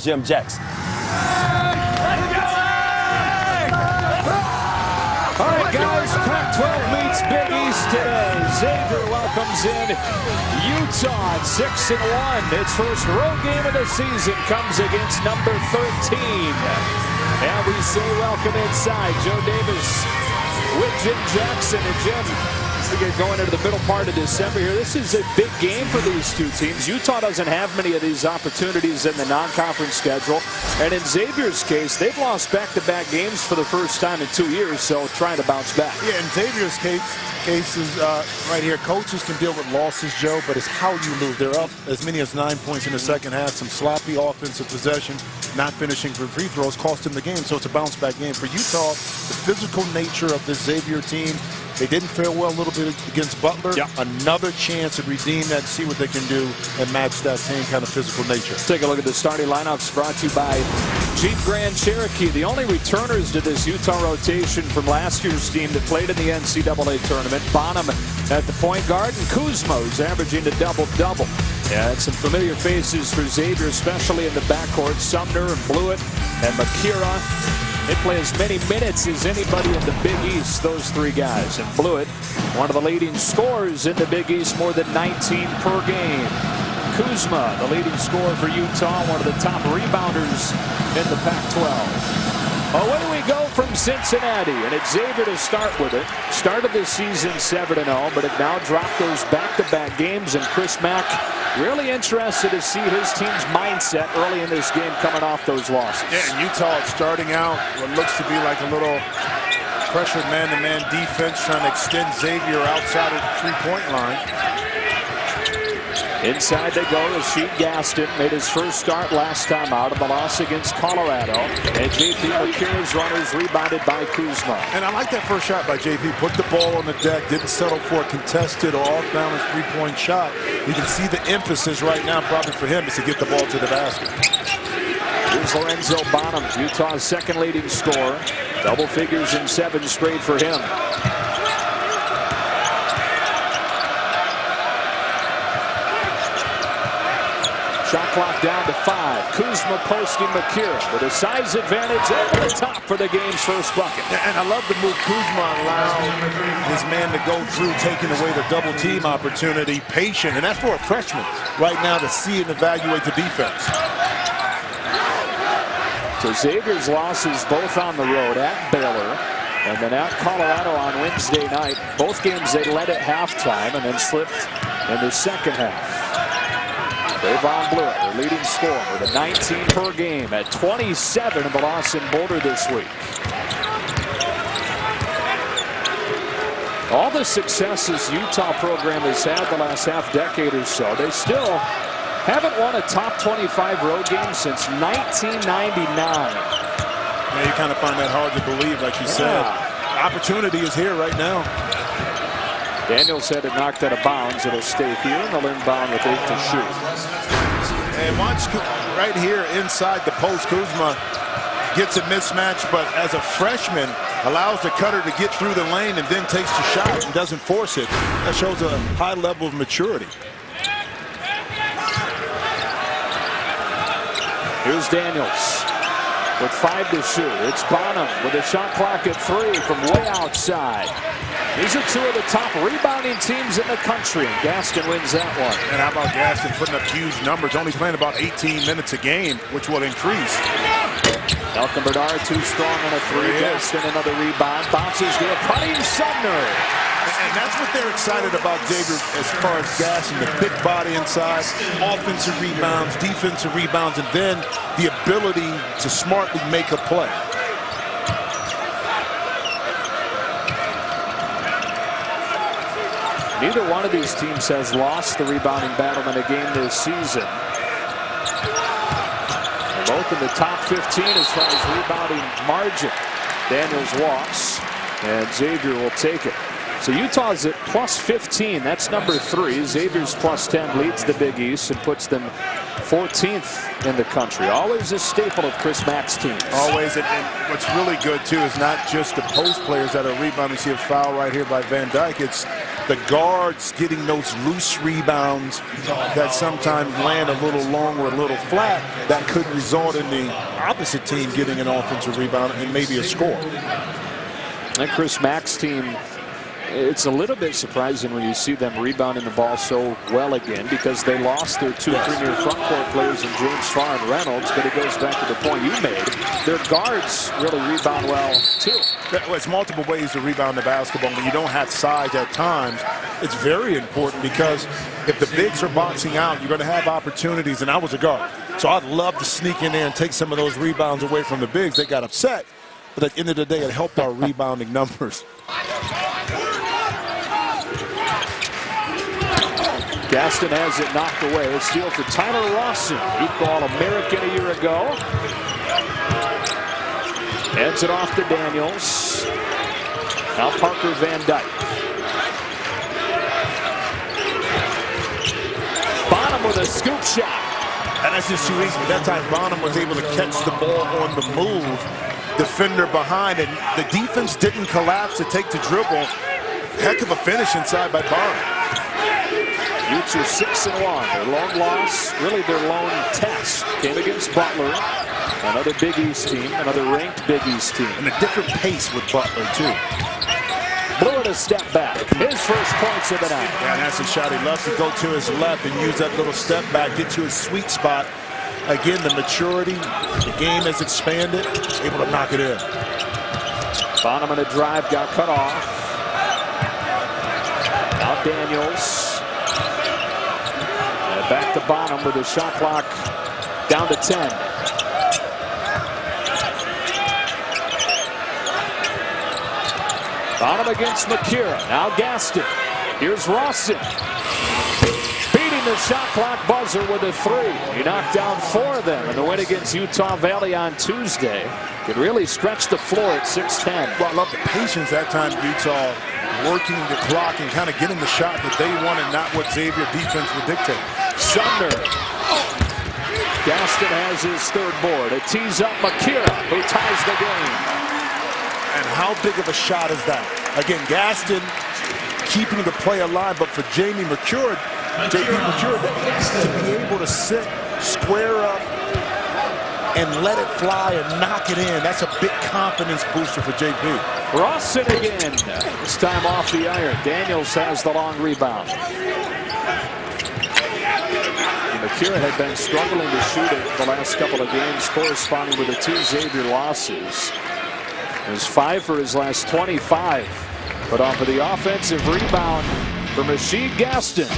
Jim Jackson. All right, guys, Pac-12 meets Big East today. Xavier welcomes in Utah at 6-1. Its first road game of the season comes against number 13. And we say welcome inside. Joe Davis with Jim Jackson. And Jim, as we get going into the middle part of December here, this is a big game for these two teams. Utah doesn't have many of these opportunities in the non-conference schedule. And in Xavier's case, they've lost back-to-back games for the first time in 2 years, so trying to bounce back. Yeah, in Xavier's case is right here. Coaches can deal with losses, Joe, but it's how you lose. They're up as many as 9 points in the second half. Some sloppy offensive possession, not finishing for free throws, cost them the game. So it's a bounce-back game. For Utah, the physical nature of this Xavier team, they didn't fare well a little bit against Butler. Yep. Another chance to redeem that, see what they can do, and match that same kind of physical nature. Take a look at the starting lineups brought to you by Jeep Grand Cherokee. The only returners to this Utah rotation from last year's team that played in the NCAA tournament. Bonham at the point guard, and Kuzma, who's averaging a double-double. Yeah, and some familiar faces for Xavier, especially in the backcourt. Sumner and Bluiett and Macura. They play as many minutes as anybody in the Big East, those three guys. And Bluiett, one of the leading scorers in the Big East, more than 19 per game. Kuzma, the leading scorer for Utah, one of the top rebounders in the Pac-12. Away we go from Cincinnati, and it's Xavier to start with it. Started this season 7-0, but it now dropped those back-to-back games, and Chris Mack really interested to see his team's mindset early in this game coming off those losses. Yeah, and Utah starting out what looks to be like a little pressured man-to-man defense, trying to extend Xavier outside of the three-point line. Inside they go. Rasheed Gaston made his first start last time out of the loss against Colorado. And J.P. Macura's runners rebounded by Kuzma. And I like that first shot by J.P. Put the ball on the deck, didn't settle for a contested or off-balance three-point shot. You can see the emphasis right now probably for him is to get the ball to the basket. Here's Lorenzo Bonham, Utah's second leading scorer. Double figures in 7 straight for him. Shot clock down to 5. Kuzma posting Macura with a size advantage over the top for the game's first bucket. And I love the move Kuzma allowed his man to go through, taking away the double team opportunity, patient. And that's for a freshman right now to see and evaluate the defense. So Xavier's losses both on the road at Baylor and then at Colorado on Wednesday night. Both games they led at halftime and then slipped in the second half. Trevon Bluiett, their leading scorer, with a 19 per game at 27 in the loss in Boulder this week. All the successes Utah program has had the last half-decade or so, they still haven't won a top 25 road game since 1999. Yeah, you kind of find that hard to believe, like you said. Opportunity is here right now. Daniels had it knocked out of bounds. It'll stay here, and they'll inbound with 8 to shoot. And watch right here inside the post, Kuzma gets a mismatch, but as a freshman, allows the cutter to get through the lane and then takes the shot and doesn't force it. That shows a high level of maturity. Here's Daniels with 5 to shoot. It's Bonham with a shot clock at 3 from way outside. These are 2 of the top rebounding teams in the country, and Gaston wins that one. And how about Gaston putting up huge numbers, only playing about 18 minutes a game, which will increase. Malcolm Bernard too strong on a 3. Gaston another rebound, bounces to a cutting Sumner. And that's what they're excited about, Xavier, as far as Gaston, the big body inside, offensive rebounds, defensive rebounds, and then the ability to smartly make a play. Neither one of these teams has lost the rebounding battle in a game this season. They're both in the top 15 as far as rebounding margin. Daniels walks, and Xavier will take it. So Utah's at plus 15. That's number 3. Xavier's plus 10 leads the Big East and puts them 14th in the country. Always a staple of Chris Mack's teams. Always. And what's really good, too, is not just the post players that are rebounding. See a foul right here by Van Dyke. It's the guards getting those loose rebounds that sometimes land a little long or a little flat, that could result in the opposite team getting an offensive rebound and maybe a score. And Chris Mack's team, it's a little bit surprising when you see them rebounding the ball so well again, because they lost their two premier front court players in James Farr and Reynolds. But it goes back to the point you made. Their guards really rebound well too. Well, it's multiple ways to rebound the basketball. When you don't have size at times, it's very important, because if the bigs are boxing out, you're going to have opportunities. And I was a guard, so I'd love to sneak in there and take some of those rebounds away from the bigs. They got upset, but at the end of the day, it helped our rebounding numbers. Gaston has it knocked away. A steal for Tyler Rawson. He All-American a year ago. Heads it off to Daniels. Now Parker Van Dyke. Bonham with a scoop shot. And that's just too easy. That time Bonham was able to catch the ball on the move. Defender behind, and the defense didn't collapse to take the dribble. Heck of a finish inside by Bonham. Utes are 6-1. Their lone loss, really their lone test, came against Butler, another Big East team, another ranked Big East team. And a different pace with Butler, too. Bluiett a step back. His first points of the night. Yeah, and that's a shot. He loves to go to his left and use that little step back, get to his sweet spot. Again, the maturity, the game has expanded. He's able to knock it in. Bonham in a drive, got cut off. Now Daniels. Back to Bonham with his shot clock down to 10. Bonham against Macura. Now Gaston. Here's Rawson. Beating the shot clock buzzer with a three. He knocked down 4 of them in the win against Utah Valley on Tuesday. Could really stretch the floor at 6'10". Well, I love the patience that time, Utah, working the clock and kind of getting the shot that they wanted, not what Xavier defense would dictate. Sumner. Gaston has his third board. It tees up Macura, who ties the game. And how big of a shot is that? Again, Gaston keeping the play alive, but for JP Macura, to be able to sit, square up, and let it fly and knock it in, that's a big confidence booster for JP. Rawson again, this time off the iron. Daniels has the long rebound. Macura had been struggling to shoot it the last couple of games, corresponding with the 2 Xavier losses. It was 5 for his last 25. But off of the offensive rebound for Rasheed Gaston,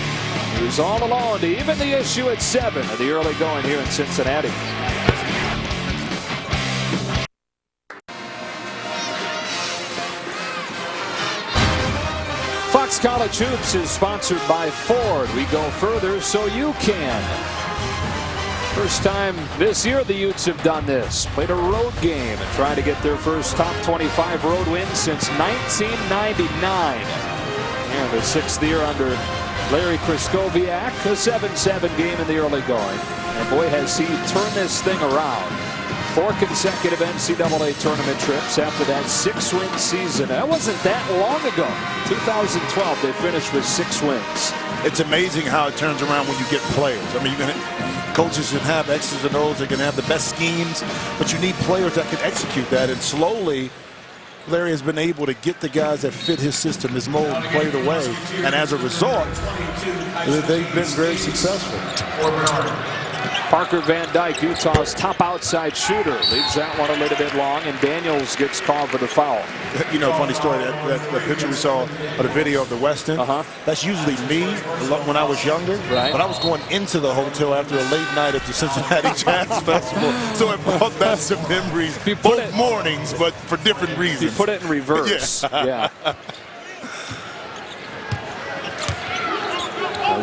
he was all alone to even the issue at 7 of the early going here in Cincinnati. Fox College Hoops is sponsored by Ford. We go further so you can. First time this year the Utes have done this. Played a road game and trying to get their first top 25 road win since 1999. And the 6th year under Larry Kraskowiak, a 7-7 game in the early going. And boy, has he turned this thing around. 4 consecutive NCAA tournament trips after that 6-win season. That wasn't that long ago. 2012, they finished with 6 wins. It's amazing how it turns around when you get players. I mean, coaches can have X's and O's, they can have the best schemes, but you need players that can execute that. And slowly, Larry has been able to get the guys that fit his system, his mold, played away. And as a result, they've been very successful. Parker Van Dyke, Utah's top outside shooter, leaves that one a little bit long, and Daniels gets called for the foul. You know, funny story, that picture we saw of the video of the Westin, that's usually me when I was younger, right? But I was going into the hotel after a late night at the Cincinnati Jazz Festival, so it brought back some memories, both mornings, but for different reasons. You put it in reverse. Yeah.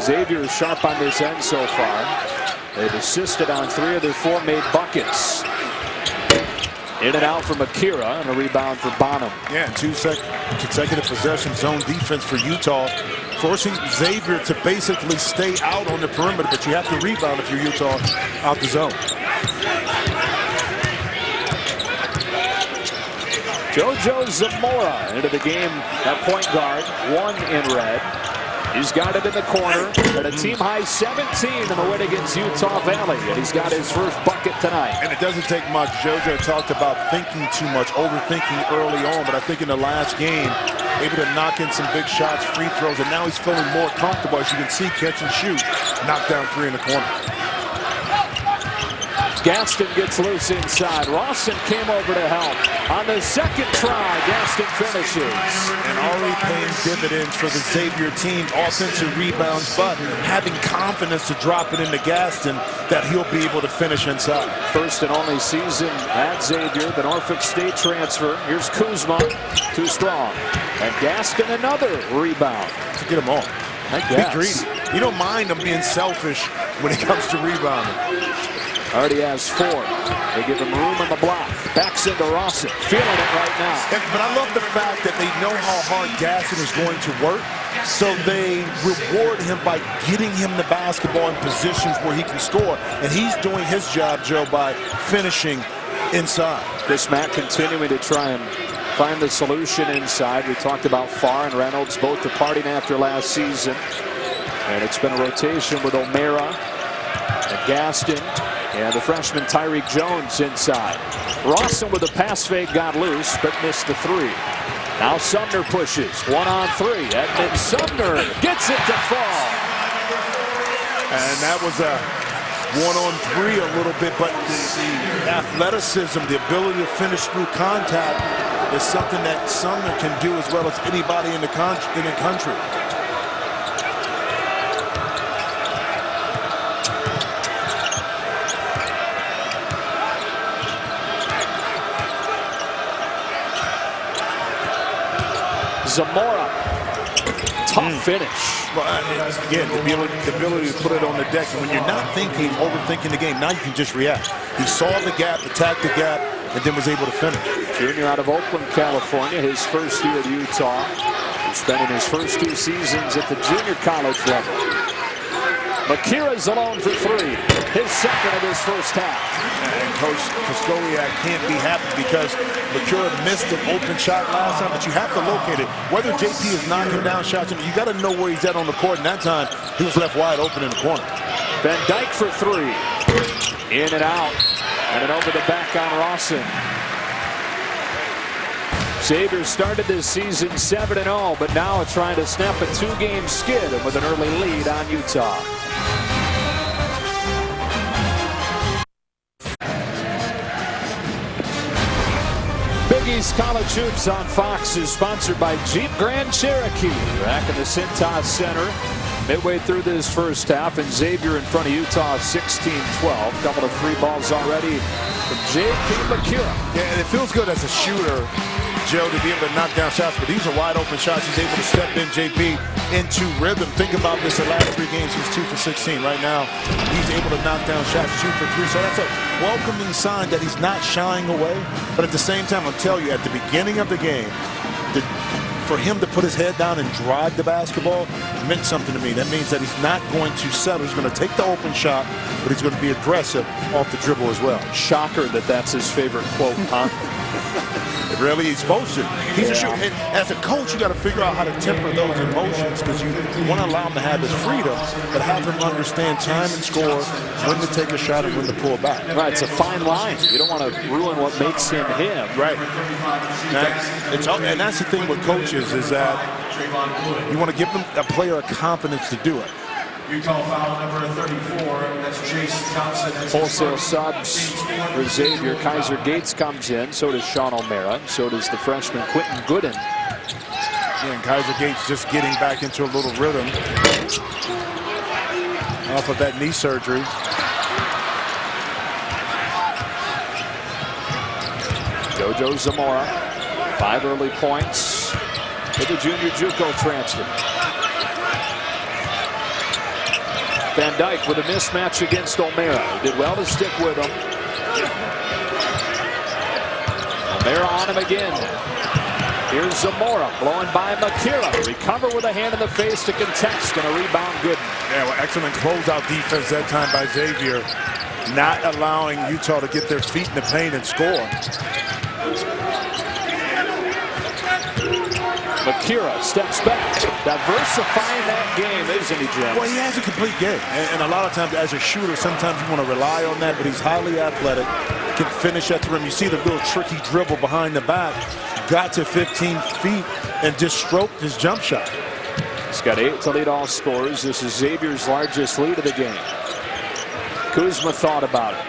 Xavier sharp on this end so far. They've assisted on 3 of their 4 made buckets. In and out for Macura, and a rebound for Bonham. Yeah, 2 consecutive possession zone defense for Utah, forcing Xavier to basically stay out on the perimeter, but you have to rebound if you're Utah out the zone. JoJo Zamora into the game at point guard, 1 in red. He's got it in the corner at a team-high 17 in the win against Utah Valley, and he's got his first bucket tonight. And it doesn't take much. JoJo talked about thinking too much, overthinking early on, but I think in the last game, able to knock in some big shots, free throws, and now he's feeling more comfortable. As you can see, catch and shoot, knock down 3 in the corner. Gaston gets loose inside. Rawson came over to help. On the second try, Gaston finishes. And already paying dividends for the Xavier team. Offensive rebounds, but having confidence to drop it into Gaston that he'll be able to finish inside. First and only season at Xavier, the Norfolk State transfer. Here's Kuzma, too strong. And Gaston another rebound. To get him on. Be greedy. You don't mind him being selfish when it comes to rebounding. Already has 4. They give him room on the block. Backs into Rawson. Feeling it right now. But I love the fact that they know how hard Gaston is going to work. So they reward him by getting him the basketball in positions where he can score. And he's doing his job, Joe, by finishing inside. Chris Mack continuing to try and find the solution inside. We talked about Farr and Reynolds both departing after last season. And it's been a rotation with O'Mara and Gaston. And the freshman Tyreek Jones inside. Rawson with a pass fake got loose, but missed the 3. Now Sumner pushes. 1-on-3. Edmund Sumner gets it to fall. And that was a 1-on-3 a little bit, but the athleticism, the ability to finish through contact is something that Sumner can do as well as anybody in the country. Zamora, tough finish. Well, again, the ability to put it on the deck. And when you're not thinking, overthinking the game, now you can just react. He saw the gap, attacked the gap, and then was able to finish. Junior out of Oakland, California, his first year at Utah. He's spending his first 2 seasons at the junior college level. Macura's alone for 3. His second of his first half. And Coach Kuzma can't be happy because Macura missed an open shot last time, but you have to locate it. Whether JP is knocking down shots, you got to know where he's at on the court. And that time, he was left wide open in the corner. Van Dyke for 3. In and out. And then over the back on Rawson. Xavier started this season 7-0, but now trying to snap a 2-game skid and with an early lead on Utah. Big East College Hoops on Fox is sponsored by Jeep Grand Cherokee. Back in the Cintas Center. Midway through this first half, and Xavier in front of Utah 16-12. Couple of 3 balls already from J.P. Macura. Yeah, and it feels good as a shooter, Joe, to be able to knock down shots, but these are wide open shots. He's able to step in, JP, into rhythm. Think about this, the last 3 games, he's 2 for 16. Right now, he's able to knock down shots 2 for 3. So that's a welcoming sign that he's not shying away. But at the same time, I'll tell you, at the beginning of the game, for him to put his head down and drive the basketball meant something to me. That means that he's not going to settle. He's going to take the open shot, but he's going to be aggressive off the dribble as well. Shocker that that's his favorite quote, huh? Really, he's supposed to. He's a shooter. And as a coach, you got to figure out how to temper those emotions because you want to allow him to have his freedom, but have him understand time and score, when to take a shot and when to pull back. Right, it's a fine line. You don't want to ruin what makes him him. Right. And that's the thing with coaches is that you want to give them a player a confidence to do it. Utah foul number 34, that's Chase Thompson. Wholesale subs for Xavier. Kaiser Gates comes in, so does Sean O'Mara, so does the freshman Quentin Gooden. Yeah, and Kaiser Gates just getting back into a little rhythm off of that knee surgery. JoJo Zamora, 5 early points with the junior JUCO transfer. Van Dyke with a mismatch against O'Mara. He did well to stick with him. O'Mara on him again. Here's Zamora blowing by Macura. Recover with a hand in the face to contest and a rebound good. Yeah, well, excellent closeout defense that time by Xavier. Not allowing Utah to get their feet in the paint and score. Macura steps back, diversifying that game, isn't he, Jim? Well, he has a complete game, and a lot of times as a shooter, sometimes you want to rely on that, but he's highly athletic, can finish at the rim. You see the little tricky dribble behind the back, got to 15 feet and just stroked his jump shot. He's got 8 to lead all scorers. This is Xavier's largest lead of the game. Kuzma thought about it.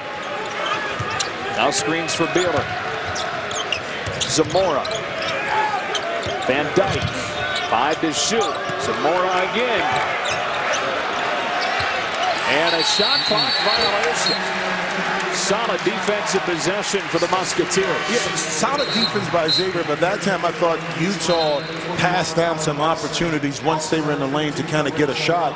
Now screens for Beeler. Zamora. Van Dyke. 5 to shoot. Zamora again. And a shot clock violation. Solid defensive possession for the Musketeers. Yeah, solid defense by Xavier, but that time I thought Utah passed down some opportunities once they were in the lane to kind of get a shot.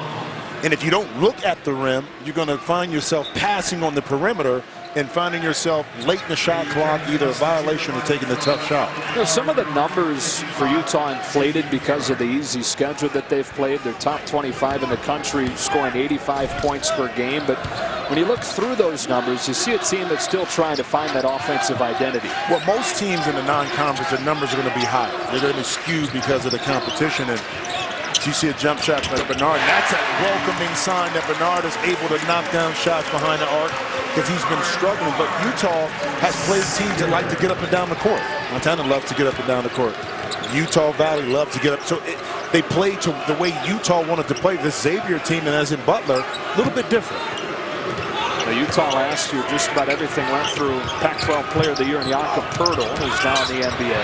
And if you don't look at the rim, you're going to find yourself passing on the perimeter and finding yourself late in the shot clock, either a violation or taking the tough shot. You know, some of the numbers for Utah inflated because of the easy schedule that they've played. They're top 25 in the country, scoring 85 points per game. But when you look through those numbers, you see a team that's still trying to find that offensive identity. Well, most teams in the non-conference, the numbers are going to be high. They're going to be skewed because of the competition. And you see a jump shot by Bernard. That's a welcoming sign that Bernard is able to knock down shots behind the arc because he's been struggling. But Utah has played teams that like to get up and down the court. Montana loves to get up and down the court. Utah Valley loves to get up. So they play to the way Utah wanted to play. This Xavier team, and as in Butler, a little bit different. Now, Utah last year, just about everything went through Pac-12 Player of the Year in Jakob Poeltl, who's now in the NBA.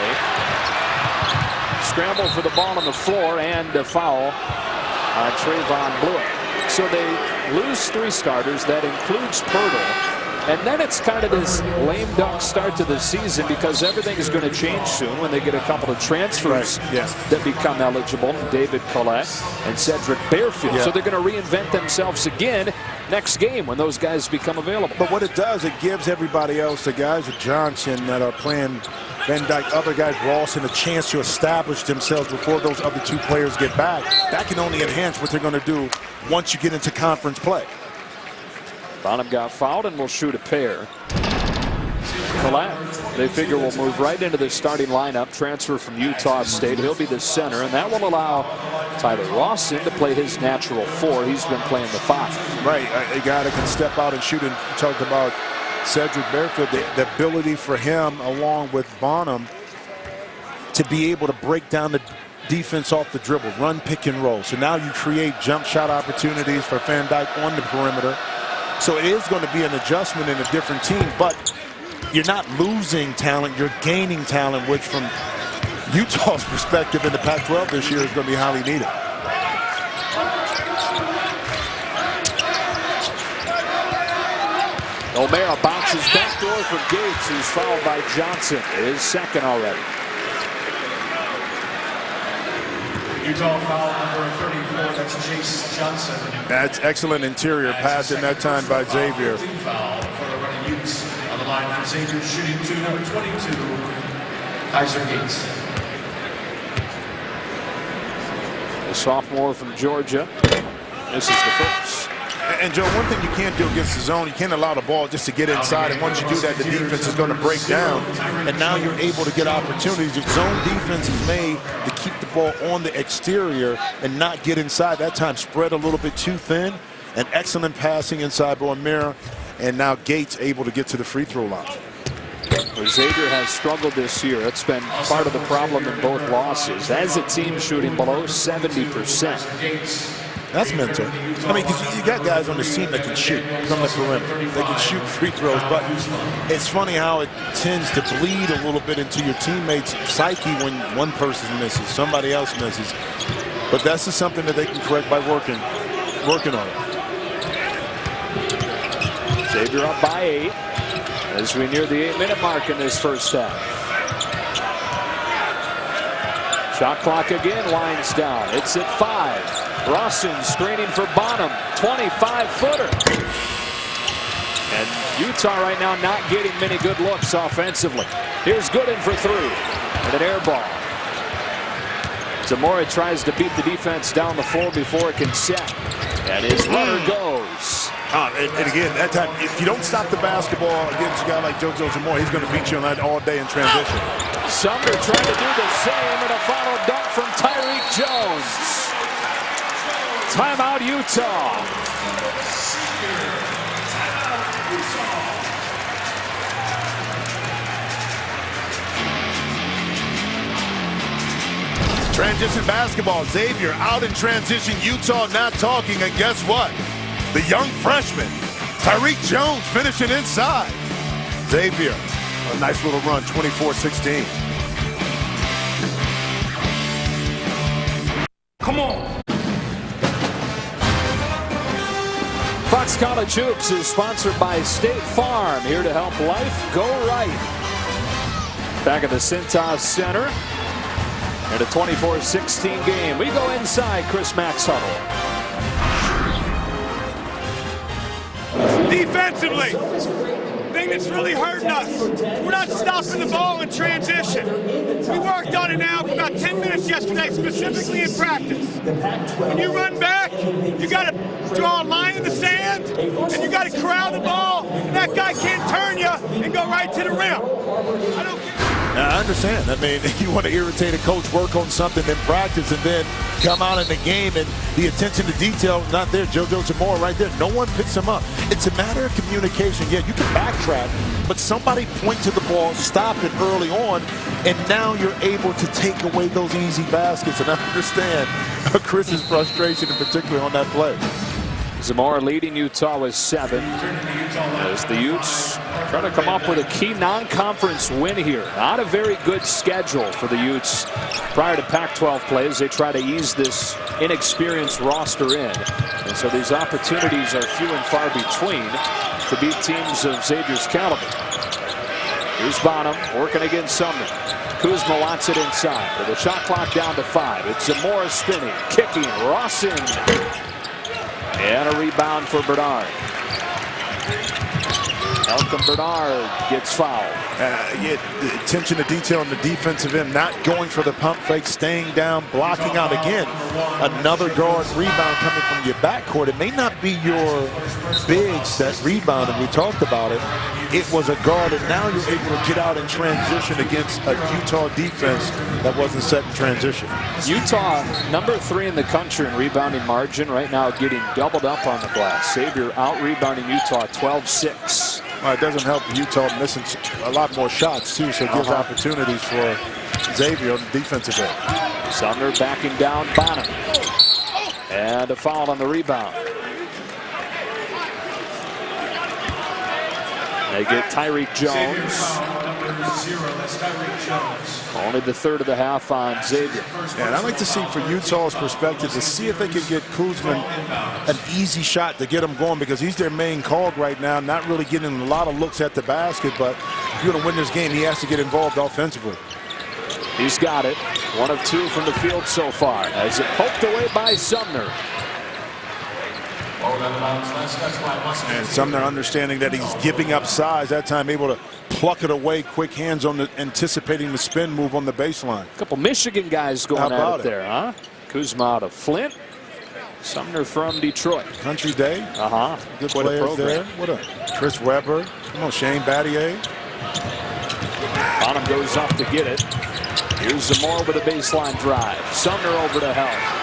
Scramble for the ball on the floor and a foul on Trevon Bluiett. So they lose 3 starters. That includes Poeltl. And then it's kind of this lame duck start to the season because everything is going to change soon when they get a couple of transfers that become eligible. David Collette and Cedric Bearfield. So they're going to reinvent themselves again next game when those guys become available. But what it does, it gives everybody else, the guys with Johnson that are playing Van Dyke, other guys, Rawson, a chance to establish themselves before those other 2 players get back. That can only enhance what they're going to do once you get into conference play. Bonham got fouled and will shoot a pair. Collette, they figure, will move right into the starting lineup. Transfer from Utah State. He'll be the center, and that will allow Tyler Rawson to play his natural 4. He's been playing the 5. Right, a guy that can step out and shoot. And talked about Cedric Bearfield, the ability for him, along with Bonham, to be able to break down the defense off the dribble, run pick and roll. So now you create jump shot opportunities for Van Dyke on the perimeter. So it is going to be an adjustment in a different team, but you're not losing talent, you're gaining talent, which from Utah's perspective in the Pac-12 this year is going to be highly needed. O'Mara bounces backdoor from Gates, who's fouled by Johnson. His second already. Utah foul number 34, that's Chase Johnson. That's excellent interior pass in that time by Xavier. Foul for the running Utes on the line for Xavier, shooting 2, number 22, Kaiser Gates. The sophomore from Georgia. This is the first. And Joe, one thing you can't do against the zone, you can't allow the ball just to get inside. And once you do that, the defense is going to break down. And now you're able to get opportunities. The zone defense is made to keep the ball on the exterior and not get inside. That time spread a little bit too thin. And excellent passing inside by O'Mara. And now Gates able to get to the free throw line. Well, Xavier has struggled this year. It's been part of the problem in both losses. As a team shooting below 70%. That's mental. I mean, because you got guys on this team that can shoot from the perimeter. They can shoot free throws, but it's funny how it tends to bleed a little bit into your teammates' psyche when one person misses, somebody else misses. But that's just something that they can correct by working on it. Xavier up by 8 as we near the 8-minute mark in this first half. Shot clock again winds down. It's at 5. Rawson screening for Bonham, 25-footer. And Utah right now not getting many good looks offensively. Here's Gooden for 3, and an air ball. Zamora tries to beat the defense down the floor before it can set. And his runner goes. And again, that time, if you don't stop the basketball against a guy like JoJo Zamora, he's going to beat you on that all day in transition. Sumner trying to do the same, and a final dunk from Tyreek Jones. Timeout, Utah. Transition basketball. Xavier out in transition. Utah not talking. And guess what? The young freshman, Tyreek Jones, finishing inside. Xavier, a nice little run, 24-16. Come on. Fox College Hoops is sponsored by State Farm, here to help life go right. Back at the Cintas Center. In a 24-16 game, we go inside Chris Mack's huddle. Defensively, thing that's really hurting us, we're not stopping the ball in transition. We worked on it now for about 10 minutes yesterday, specifically in practice. When you run back, you got to draw a line in the sand, and you got to corral the ball, and that guy can't turn you and go right to the rim. I don't care. Now, I understand. I mean, you want to irritate a coach, work on something in practice, and then come out in the game, and the attention to detail not there. JoJo Zamora right there. No one picks him up. It's a matter of communication. Yeah, you can backtrack, but somebody point to the ball, stop it early on, and now you're able to take away those easy baskets. And I understand Chris's frustration, in particular, on that play. Zamora leading Utah with 7. As the Utes try to come up with a key non-conference win here. Not a very good schedule for the Utes prior to Pac-12 play as they try to ease this inexperienced roster in. And so these opportunities are few and far between to beat teams of Xavier's caliber. Here's Bonham working against Sumner. Kuzma wants it inside with the shot clock down to 5. It's Zamora spinning, kicking, Ross in. And a rebound for Bernard. Malcolm Bernard gets fouled. Yeah, the attention to detail on the defensive end, not going for the pump fake, staying down, blocking out again. Another guard rebound coming from your backcourt. It may not be your bigs that rebound, and we talked about it. It was a guard, and now you're able to get out in transition against a Utah defense that wasn't set in transition. Utah, number 3 in the country in rebounding margin, right now getting doubled up on the glass. Xavier out-rebounding Utah 12-6. Well, it doesn't help Utah missing a lot more shots, too, so it gives opportunities for Xavier on the defensive end. Sumner backing down Bonham. And a foul on the rebound. They get Tyreek Jones. Only the third of the half on Xavier. And I'd like to see, for Utah's perspective, to see if they could get Kuzma an easy shot to get him going, because he's their main cog right now, not really getting a lot of looks at the basket. But if you're going to win this game, he has to get involved offensively. He's got it. 1 of 2 from the field so far, as it poked away by Sumner. And Sumner understanding that he's giving up size, that time able to pluck it away, quick hands on the anticipating the spin move on the baseline. A couple Michigan guys going at it there, huh? Kuzma out of Flint. Sumner from Detroit. Country Day. Good Quite players there. What a Chris Webber. Come on, Shane Battier. Bonham goes up to get it. Here's Zamora with a baseline drive. Sumner over to help.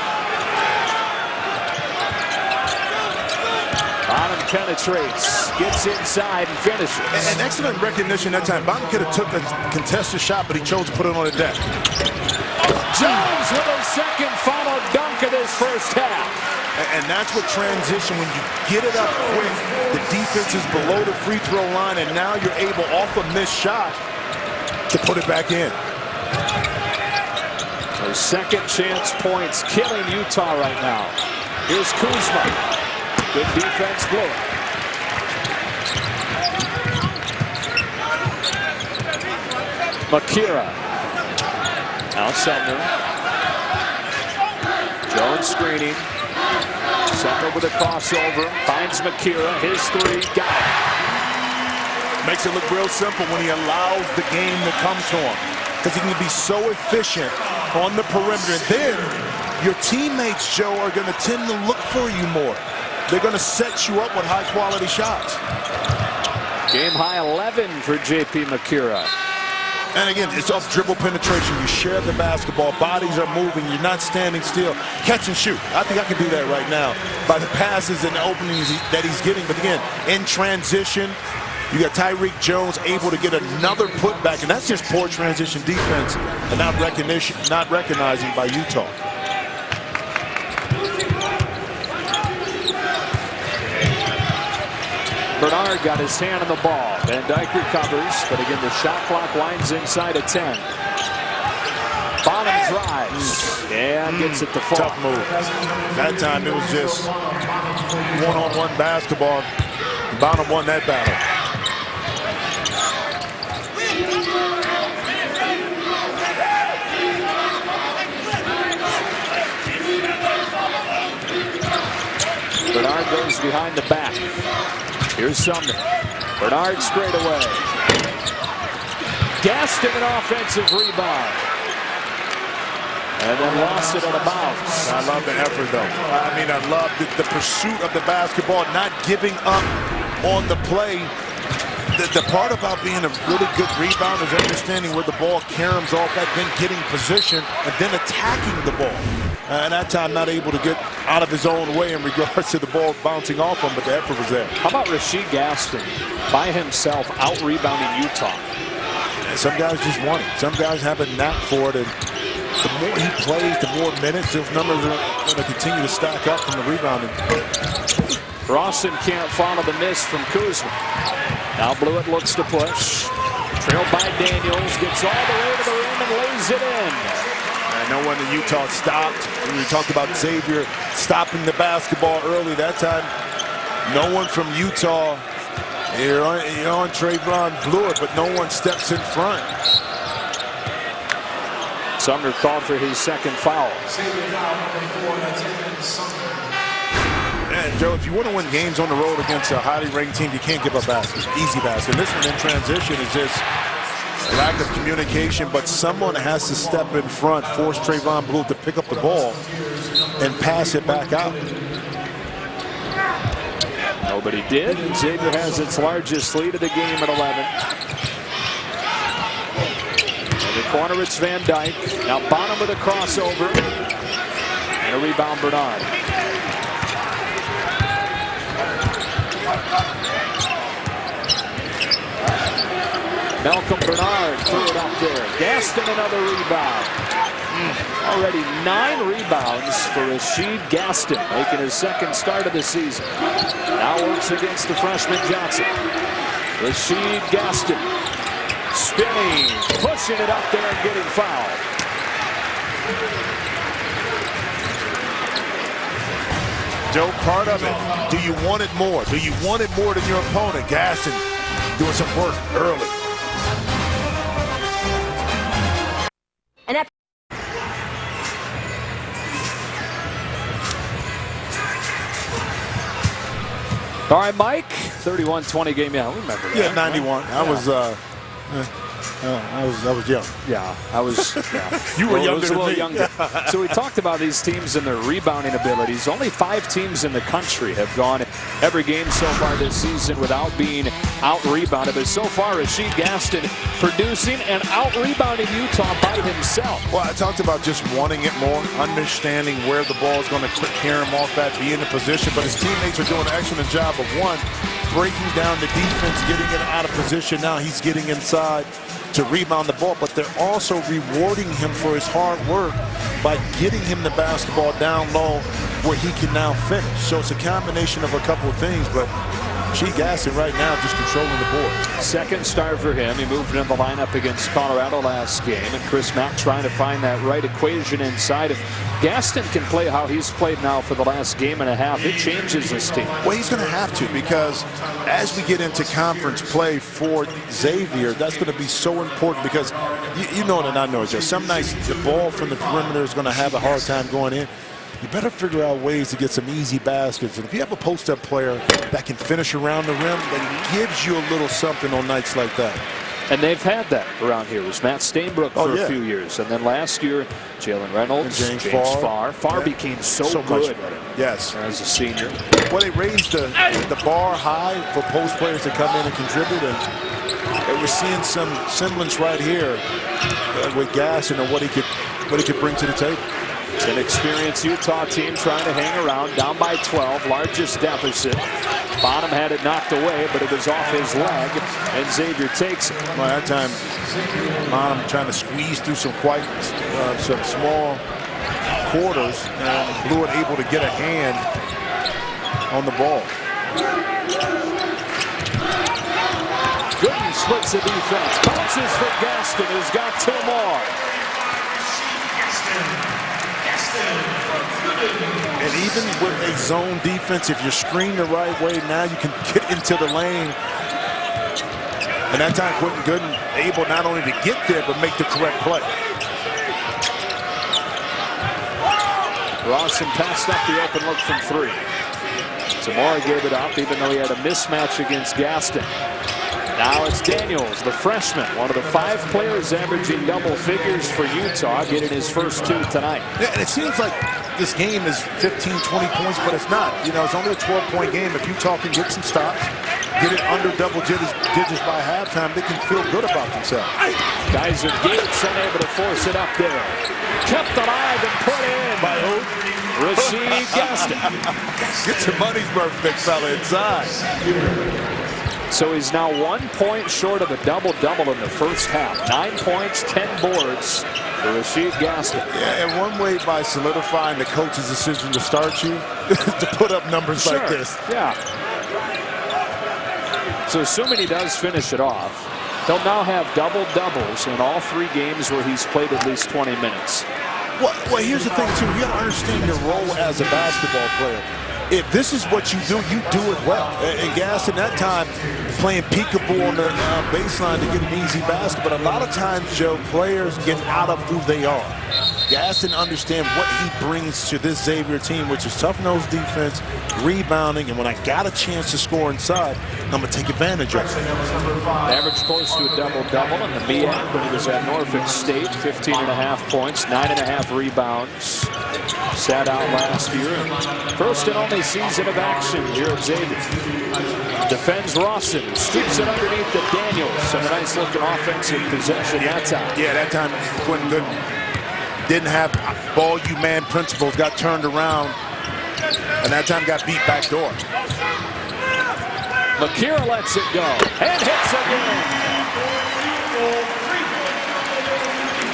Bonham penetrates, gets inside and finishes. And excellent recognition that time. Bonham could have took a contested shot, but he chose to put it on the deck. Jones with a second final dunk of this first half. And that's what transition, when you get it up quick, the defense is below the free throw line, and now you're able, off a missed shot, to put it back in. Those second chance points killing Utah right now. Here's Kuzma. Good defense, Bluiett. Macura. Now Sumner. Jones screening. Sumner with a crossover. Finds Macura. His 3. Got it. Makes it look real simple when he allows the game to come to him, because he can be so efficient on the perimeter. And then your teammates, Joe, are going to tend to look for you more. they're going to set you up with high-quality shots. Game high 11 for J.P. Macura. And again, it's off dribble penetration. You share the basketball. Bodies are moving. You're not standing still. Catch and shoot. I think I can do that right now by the passes and the openings that he's getting. But again, in transition, you got Tyreek Jones able to get another putback, and that's just poor transition defense and not recognizing by Utah. Bernard got his hand on the ball. Van Dyke recovers, but again, the shot clock winds inside of 10. Bonham drives and gets it to fall. Tough move. That time it was just one-on-one basketball. Bonham won that battle. Bernard goes behind the back. Here's Sumner. Bernard straight away. Gaston an offensive rebound. And then lost it on a bounce. I love the effort, though. I mean, I love the pursuit of the basketball, not giving up on the play. The part about being a really good rebounder is understanding where the ball caroms off at, then getting position, and then attacking the ball. And that time not able to get out of his own way in regards to the ball bouncing off him, but the effort was there. How about Rasheed Gaston by himself out-rebounding Utah? And some guys just want it. Some guys have a knack for it, and the more he plays, the more minutes, those numbers are going to continue to stack up from the rebounding. Rawson can't follow the miss from Kuzma. Now Bluiett looks to push. Trailed by Daniels, gets all the way to the rim and lays it in. I know when the Utah stopped, when we talked about Xavier stopping the basketball early, that time no one from Utah, you're on Trevon Bluiett, but no one steps in front. Sumner called for his second foul. And Joe, if you want to win games on the road against a highly ranked team, you can't give up baskets, easy basket. And this one in transition is just a lack of communication, but someone has to step in front, force Trevon Bluiett to pick up the ball and pass it back out. Nobody did. Xavier has its largest lead of the game at 11. In the corner, it's Van Dyke. Now Bonham with a crossover. And a rebound, Bernard. Malcolm Bernard threw it up there. Gaston another rebound. Already 9 rebounds for Rasheed Gaston, making his second start of the season. Now works against the freshman Johnson. Rasheed Gaston spinning, pushing it up there and getting fouled. Joe, part of it, do you want it more? Do you want it more than your opponent? Gaston doing some work early. And that All right, Mike, 31-20 game. Yeah, I remember that. Yeah, 91. I was young. Yeah, I was. Yeah. You were younger than me. Younger. So we talked about these teams and their rebounding abilities. Only 5 teams in the country have gone every game so far this season without being out-rebounded. But so far, Rasheed Gaston producing and out-rebounding Utah by himself. Well, I talked about just wanting it more, understanding where the ball is going to carry him off at, be in the position. But his teammates are doing an excellent job of, one, breaking down the defense, getting it out of position. Now he's getting inside to rebound the ball, but they're also rewarding him for his hard work by getting him the basketball down low where he can now finish. So it's a combination of a couple of things, but Rasheed Gaston right now just controlling the board. Second start for him. He moved into the lineup against Colorado last game, and Chris Mack trying to find that right equation inside. If Gaston can play how he's played now for the last game and a half, it changes this team. Well, he's going to have to, because as we get into conference play for Xavier, that's going to be so important, because you know it and I know it, Joe. Some nights the ball from the perimeter is going to have a hard time going in. You better figure out ways to get some easy baskets. And if you have a post-up player that can finish around the rim, that gives you a little something on nights like that. And they've had that around here. It was Matt Stainbrook for a few years. And then last year, Jalen Reynolds, and James Farr. Farr became so Much good better. Yes. as a senior. Well, they raised the bar high for post players to come in and contribute. And we're seeing some semblance right here with Gaston and what he could bring to the table. It's an experienced Utah team trying to hang around, down by 12, largest deficit. Bonham had it knocked away, but it was off his leg, and Xavier takes it. Well, that time, Bonham trying to squeeze through some small quarters, and Bluiett able to get a hand on the ball. Gooden splits the defense, bounces for Gaston, who's got 2 more. And even with a zone defense, if you're screened the right way, now you can get into the lane. And that time, Quentin Gooden able not only to get there, but make the correct play. Rawson passed up the open look from 3. Zamora gave it up, even though he had a mismatch against Gaston. Now it's Daniels, the freshman, one of the 5 players averaging double figures for Utah, getting his first 2 tonight. Yeah, and it seems like this game is 15, 20 points, but it's not. You know, it's only a 12-point game. If Utah can get some stops, get it under double digits by halftime, they can feel good about themselves. Kaiser Gates unable to force it up there. Kept alive and put in by who? Rasheed Gaston. Get your money's worth, big fella, inside. So he's now 1 point short of a double-double in the first half. 9 points, 10 boards for Rasheed Gaston. Yeah, and one way by solidifying the coach's decision to start you to put up numbers like this. Yeah. So assuming he does finish it off, he'll now have double-doubles in all 3 games where he's played at least 20 minutes. Well, here's the thing, too. You got to understand your role as a basketball player. If this is what you do it well. And Gaston, that time, playing peekaboo on the baseline to get an easy basket. But a lot of times, Joe, players get out of who they are. Gaston understands what he brings to this Xavier team, which is tough-nosed defense, rebounding, and when I got a chance to score inside, I'm going to take advantage of it. Average close to a double-double in the MEAC when he was at Norfolk State. 15.5 points, 9.5 rebounds. Sat out last year. First and only season of action here at Xavier. Defends Rawson, scoops it underneath the Daniels. And a nice-looking offensive possession that time. Yeah, that time Quentin Gooden didn't have ball you man principles, got turned around, and that time got beat back door. Macura lets it go and hits again.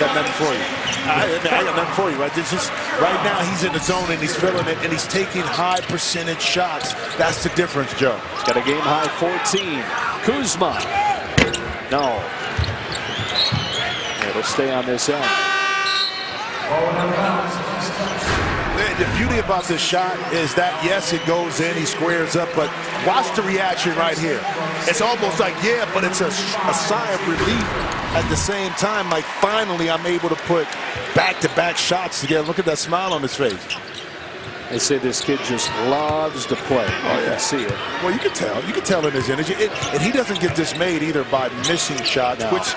Got nothing for you. I got nothing for you. Right? This is, right now he's in the zone and he's feeling it and he's taking high percentage shots. That's the difference, Joe. He's got a game high 14. Kuzma. No. It'll stay on this end. The beauty about this shot is that, yes, it goes in, he squares up, but watch the reaction right here. It's almost like, yeah, but it's a sigh of relief at the same time. Like, finally, I'm able to put back-to-back shots together. Look at that smile on his face. They say this kid just loves to play. Oh, yeah. I see it. Well, you can tell. You can tell in his energy. And he doesn't get dismayed either by missing shots, which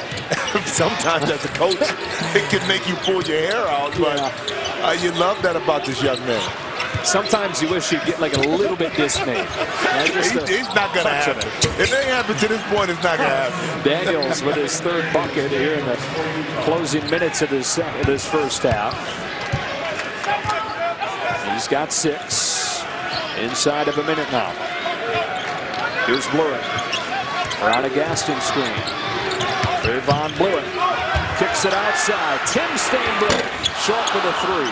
sometimes as a coach, it can make you pull your hair out. But you love that about this young man. Sometimes you wish you'd get like a little bit dismayed. He's not going to happen. If it happens to this point, it's not going to happen. Daniels with his 3rd bucket here in the closing minutes of this first half. He's got 6 inside of a minute now. Here's Bluiett. Around a Gaston screen. Trevon Bluiett kicks it outside. Tim Stainbrook short with a 3.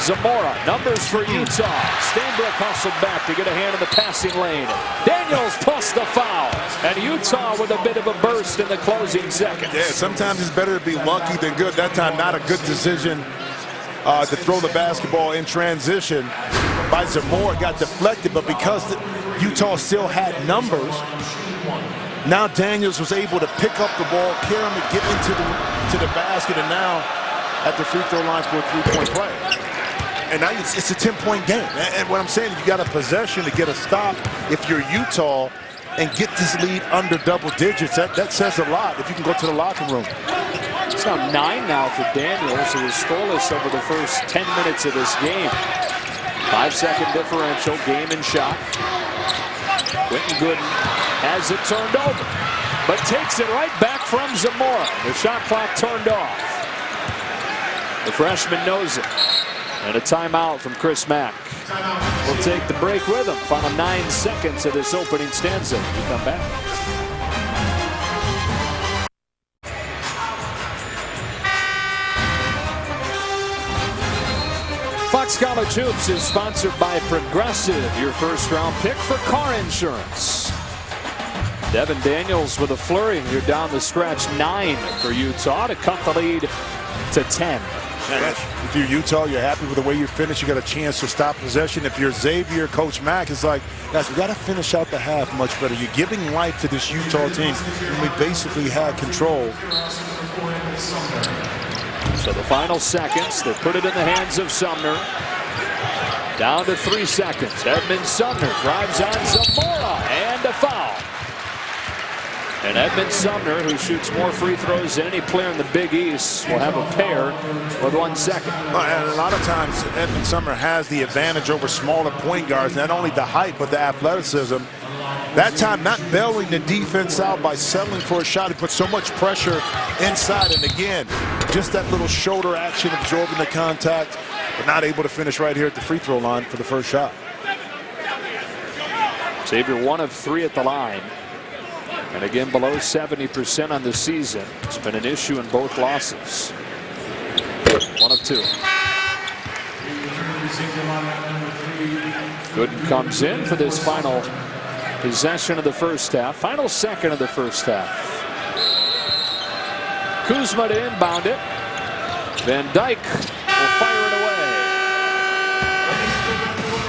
Zamora, numbers for Utah. Stainbrook hustled back to get a hand in the passing lane. Daniels plus the foul. And Utah with a bit of a burst in the closing seconds. Yeah, sometimes it's better to be lucky than good. That time, not a good decision to throw the basketball in transition by Zamora. Got deflected, but because Utah still had numbers, now Daniels was able to pick up the ball, carry him, and get into the basket, and now at the free throw line for a 3-point play. And now it's a 10-point game. And what I'm saying, you got a possession to get a stop if you're Utah, and get this lead under double digits. That says a lot if you can go to the locker room. It's now 9 now for Daniels, who was scoreless over the first 10 minutes of this game. 5-second differential, game and shot. Quentin Gooden has it turned over, but takes it right back from Zamora. The shot clock turned off. The freshman knows it. And a timeout from Chris Mack. We'll take the break with him. Final 9 seconds of this opening stanza. We come back. Fox College Hoops is sponsored by Progressive, your first-round pick for car insurance. Devin Daniels with a flurry. You're down the stretch 9 for Utah to cut the lead to 10. If you're Utah, you're happy with the way you finish. You got a chance to stop possession. If you're Xavier, Coach Mack is like, guys, we got to finish out the half much better. You're giving life to this Utah team, and we basically had control. So the final seconds, they put it in the hands of Sumner. Down to 3 seconds. Edmund Sumner drives on Zamora, and a foul. And Edmund Sumner, who shoots more free throws than any player in the Big East, will have a pair with 1 second. And a lot of times, Edmund Sumner has the advantage over smaller point guards, not only the height, but the athleticism. That time, not bailing the defense out by settling for a shot. He put so much pressure inside. And again, just that little shoulder action, absorbing the contact, but not able to finish right here at the free throw line for the first shot. Xavier 1 of 3 at the line. And again, below 70% on the season. It's been an issue in both losses. 1 of 2. Gooden comes in for this final possession of the first half. Final second of the first half. Kuzma to inbound it. Van Dyke will fire it away.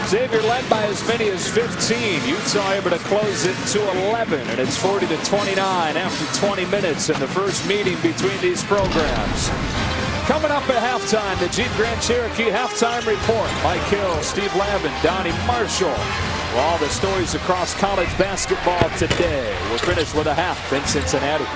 Xavier led by as many as 15. Utah able to close it to 11, and it's 40-29 after 20 minutes in the first meeting between these programs. Coming up at halftime, the Jeep Grand Cherokee halftime report. Mike Hill, Steve Lavin, Donnie Marshall. For all the stories across college basketball today. We'll finish with a half in Cincinnati.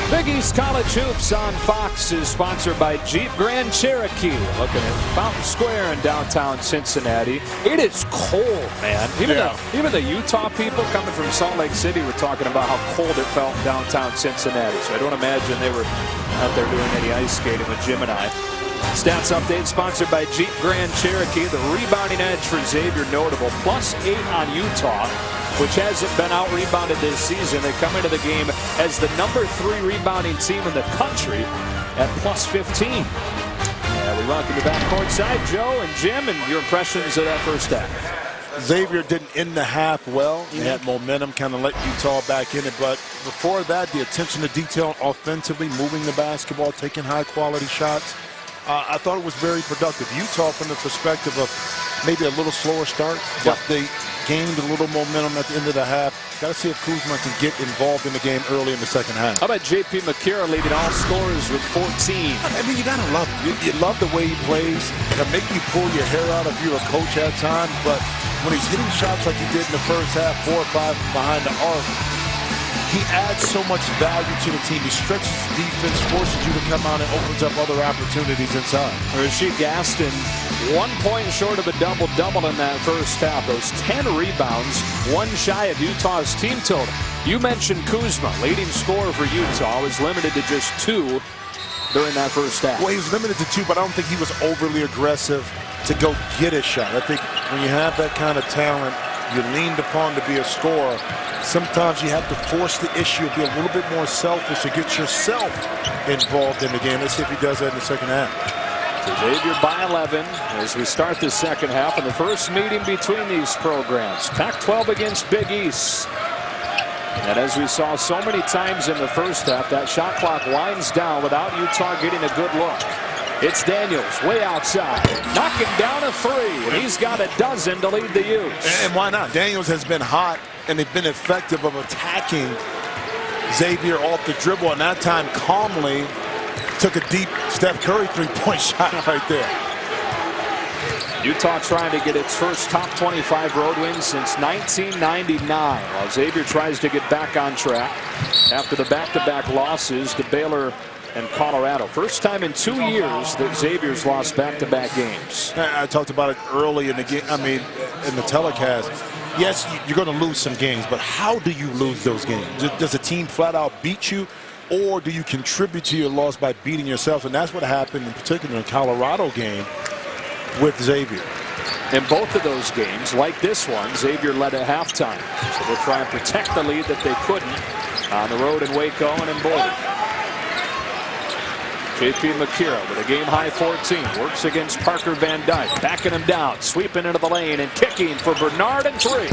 Big East College Hoops on Fox is sponsored by Jeep Grand Cherokee. Looking at Fountain Square in downtown Cincinnati. It is cold, man. Even the Utah people coming from Salt Lake City were talking about how cold it felt in downtown Cincinnati. So I don't imagine they were out there doing any ice skating with Jim and I. Stats update sponsored by Jeep Grand Cherokee. The rebounding edge for Xavier notable. +8 on Utah, which hasn't been out-rebounded this season. They come into the game as the #3 rebounding team in the country at +15. We welcome you back courtside, Joe and Jim, and your impressions of that first half. Xavier didn't end the half well. They had momentum, kind of let Utah back in it. But before that, the attention to detail offensively, moving the basketball, taking high-quality shots. I thought it was very productive. Utah, from the perspective of maybe a little slower start, but they gained a little momentum at the end of the half. Got to see if Kuzma can get involved in the game early in the second half. How about J.P. Macura leading all scorers with 14? I mean, you got to love it. You love the way he plays. It'll make you pull your hair out if you're a coach at times, but when he's hitting shots like he did in the first half, 4 or 5 behind the arc, he adds so much value to the team. He stretches the defense, forces you to come out, and opens up other opportunities inside. Rasheed Gaston, 1 point short of a double-double in that first half. Those 10 rebounds, 1 shy of Utah's team total. You mentioned Kuzma, leading scorer for Utah, was limited to just 2 during that first half. Well, he was limited to 2, but I don't think he was overly aggressive to go get a shot. I think when you have that kind of talent, you're leaned upon to be a scorer. Sometimes you have to force the issue, be a little bit more selfish to get yourself involved in the game. Let's see if he does that in the second half. Xavier by 11 as we start the second half in the first meeting between these programs. Pac-12 against Big East. And as we saw so many times in the first half, that shot clock winds down without Utah getting a good look. It's Daniels way outside, knocking down a 3, and he's got a dozen to lead the Utes. And why not? Daniels has been hot, and they've been effective of attacking Xavier off the dribble, and that time calmly took a deep Steph Curry three-point shot right there. Utah trying to get its first top 25 road win since 1999. While Xavier tries to get back on track after the back-to-back losses to Baylor and Colorado. First time in 2 years that Xavier's lost back-to-back games. I talked about it early in the game. I mean, in the telecast. Yes, you're going to lose some games, but how do you lose those games? Does a team flat out beat you, or do you contribute to your loss by beating yourself? And that's what happened in particular in the Colorado game with Xavier. In both of those games, like this one, Xavier led at halftime. So they'll try and protect the lead that they couldn't on the road in Waco and in Boulder. JP Macura with a game-high 14. Works against Parker Van Dyke. Backing him down. Sweeping into the lane and kicking for Bernard and three.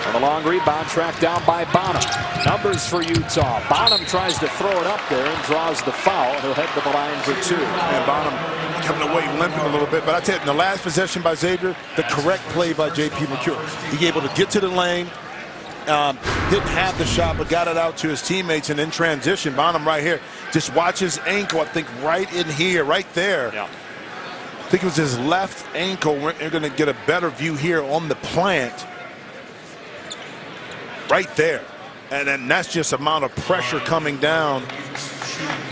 On a long rebound tracked down by Bonham. Numbers for Utah. Bonham tries to throw it up there and draws the foul. He'll head to the line for two. And Bonham coming away limping a little bit. But I tell you, in the last possession by Xavier, the correct play by JP Macura. He able to get to the lane. Didn't have the shot, but got it out to his teammates, and in transition, Bonham right here. Just watch his ankle, I think, right in here, right there. Yeah. I think it was his left ankle. We're going to get a better view here on the plant. Right there. And then that's just amount of pressure coming down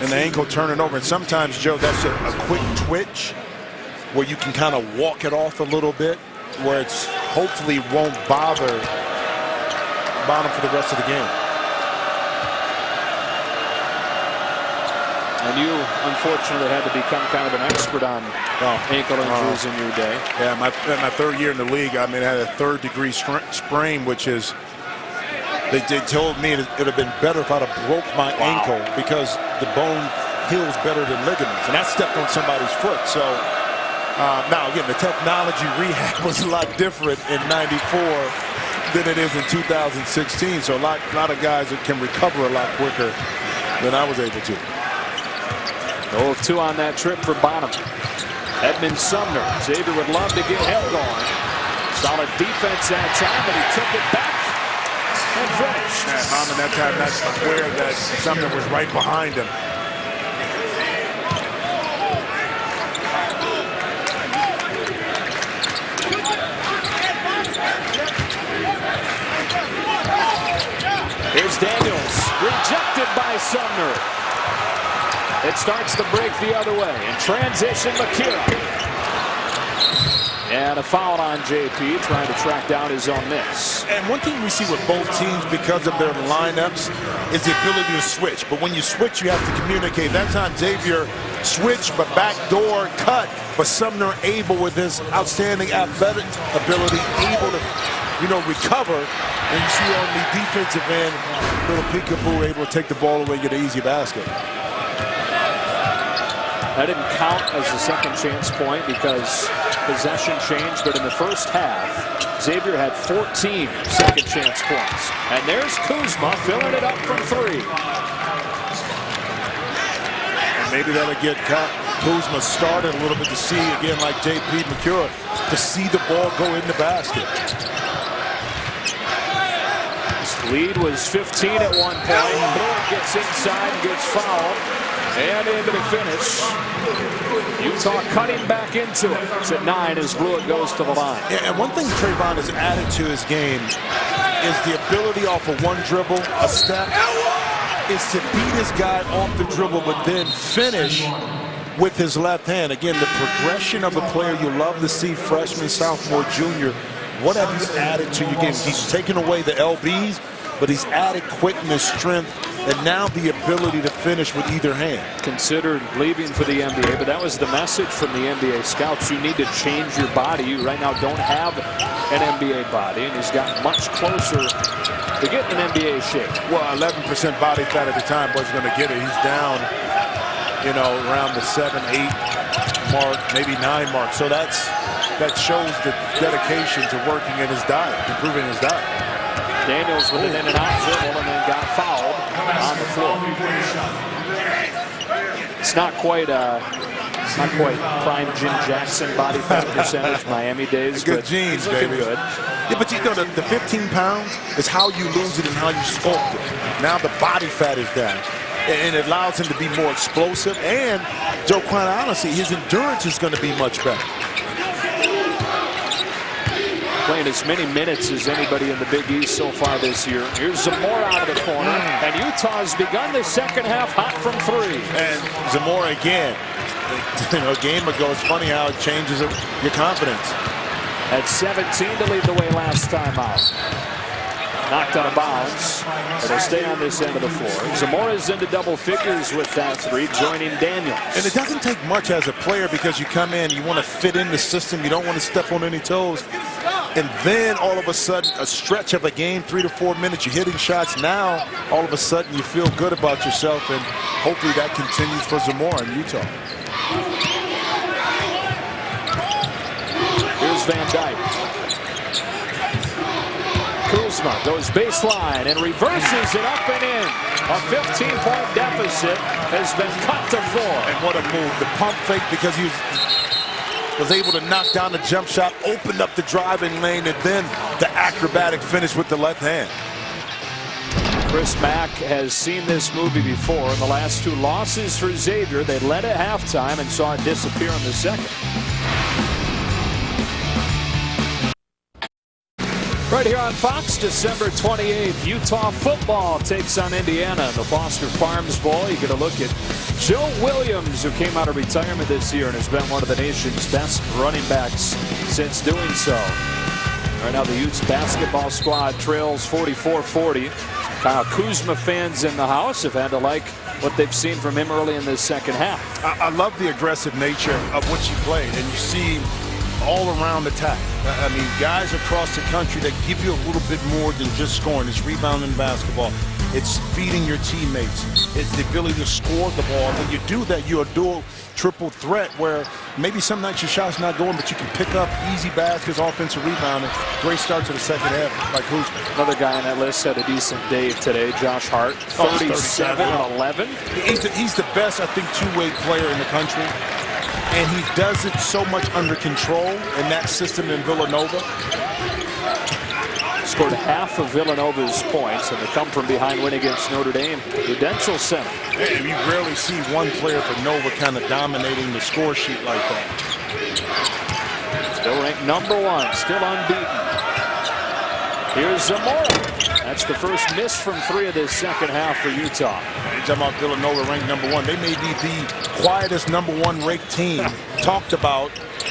and the ankle turning over. And sometimes, Joe, that's a quick twitch where you can kind of walk it off a little bit, where it's hopefully won't bother Bonham for the rest of the game. And you, unfortunately, had to become kind of an expert on ankle injuries in your day. Yeah, my third year in the league, I mean, I had a third-degree sprain, which is, they told me it would have been better if I'd have broke my ankle, because the bone heals better than ligaments. And I stepped on somebody's foot. So now, again, the technology rehab was a lot different in '94 than it is in 2016. So a lot of guys that can recover a lot quicker than I was able to. 0-2 on that trip for Bonham. Edmund Sumner. Xavier would love to get him going. Solid defense that time, but he took it back and finished. And Bonham that time, that's where that Sumner was right behind him. Here's Daniels, rejected by Sumner. It starts the break the other way. In transition, Macura. And a foul on JP, trying to track down his own miss. And one thing we see with both teams because of their lineups is the ability to switch. But when you switch, you have to communicate. That time, Xavier switched, but backdoor cut. But Sumner able, with his outstanding athletic ability, able to, recover. And you see on the defensive end, little peekaboo able to take the ball away and get an easy basket. That didn't count as a second chance point because possession changed, but in the first half, Xavier had 14 second chance points. And there's Kuzma filling it up from three. And maybe that'll get Kuzma started a little bit to see, again, like JP Macura, to see the ball go in the basket. His lead was 15 at one point. Bluiett gets inside, gets fouled. And into the finish. Utah cutting back into it. It's at 9 as Bluiett goes to the line. Yeah, and one thing Trevon has added to his game is the ability off of one dribble, a step, is to beat his guy off the dribble, but then finish with his left hand. Again, the progression of a player you love to see, freshman, sophomore, junior. What have you added to your game? He's taken away the LBs, but he's added quickness, strength, and now the ability to finish with either hand. Considered leaving for the NBA, but that was the message from the NBA scouts. You need to change your body. You right now don't have an NBA body, and he's gotten much closer to getting an NBA shape. Well, 11% body fat at the time wasn't going to get it. He's down, around the 7, 8 mark, maybe 9 mark. So that shows the dedication to working in his diet, improving his diet. Daniels with an in-and-out dribble and then got fouled on the floor. It's not quite prime Jim Jackson body fat percentage Miami days. Good genes, baby. Good. Yeah, but the 15 pounds is how you lose it and how you sculpt it. Now the body fat is down. and it allows him to be more explosive. And, Joe, quite honestly, his endurance is going to be much better. Playing as many minutes as anybody in the Big East so far this year. Here's Zamora out of the corner, and Utah's begun the second half hot from three. And Zamora again. A game ago, it's funny how it changes your confidence. At 17 to lead the way last time out. Knocked out of bounds. It'll stay on this end of the floor. Zamora's into double figures with that three, joining Daniels. And it doesn't take much as a player because you come in, you want to fit in the system, you don't want to step on any toes. And then all of a sudden, a stretch of a game, 3 to 4 minutes, you're hitting shots. Now, all of a sudden, you feel good about yourself, and hopefully that continues for Zamora in Utah. Here's Van Dyke. Kuzma goes baseline and reverses it up and in. A 15-point deficit has been cut to 4. And what a move. The pump fake, because he was able to knock down the jump shot, opened up the driving lane, and then the acrobatic finish with the left hand. Chris Mack has seen this movie before. In the last 2 losses for Xavier, they led at halftime and saw it disappear in the second. Right here on Fox, December 28th, Utah football takes on Indiana in the Foster Farms Bowl. You get a look at Joe Williams, who came out of retirement this year and has been one of the nation's best running backs since doing so. Right now, the Utes basketball squad trails 44-40. Kyle Kuzma fans in the house have had to like what they've seen from him early in this second half. I love the aggressive nature of what you played, and you see all around attack. I mean, guys across the country that give you a little bit more than just scoring. It's rebounding basketball. It's feeding your teammates. It's the ability to score the ball. When you do that, you're a dual, triple threat where maybe some nights your shot's not going, but you can pick up easy baskets, offensive rebounding. Great start to the second half by Kuzma. Another guy on that list had a decent day today, Josh Hart, 37 and 11. He's the best, I think, two-way player in the country. And he does it so much under control in that system in Villanova. Scored half of Villanova's points, and the come from behind win against Notre Dame. Prudential Center. And you rarely see one player for Nova kind of dominating the score sheet like that. Still ranked number 1, still unbeaten. Here's Zamora. That's the first miss from 3 of this second half for Utah. You're talking about Villanova ranked number 1. They may be the quietest number 1 ranked team talked about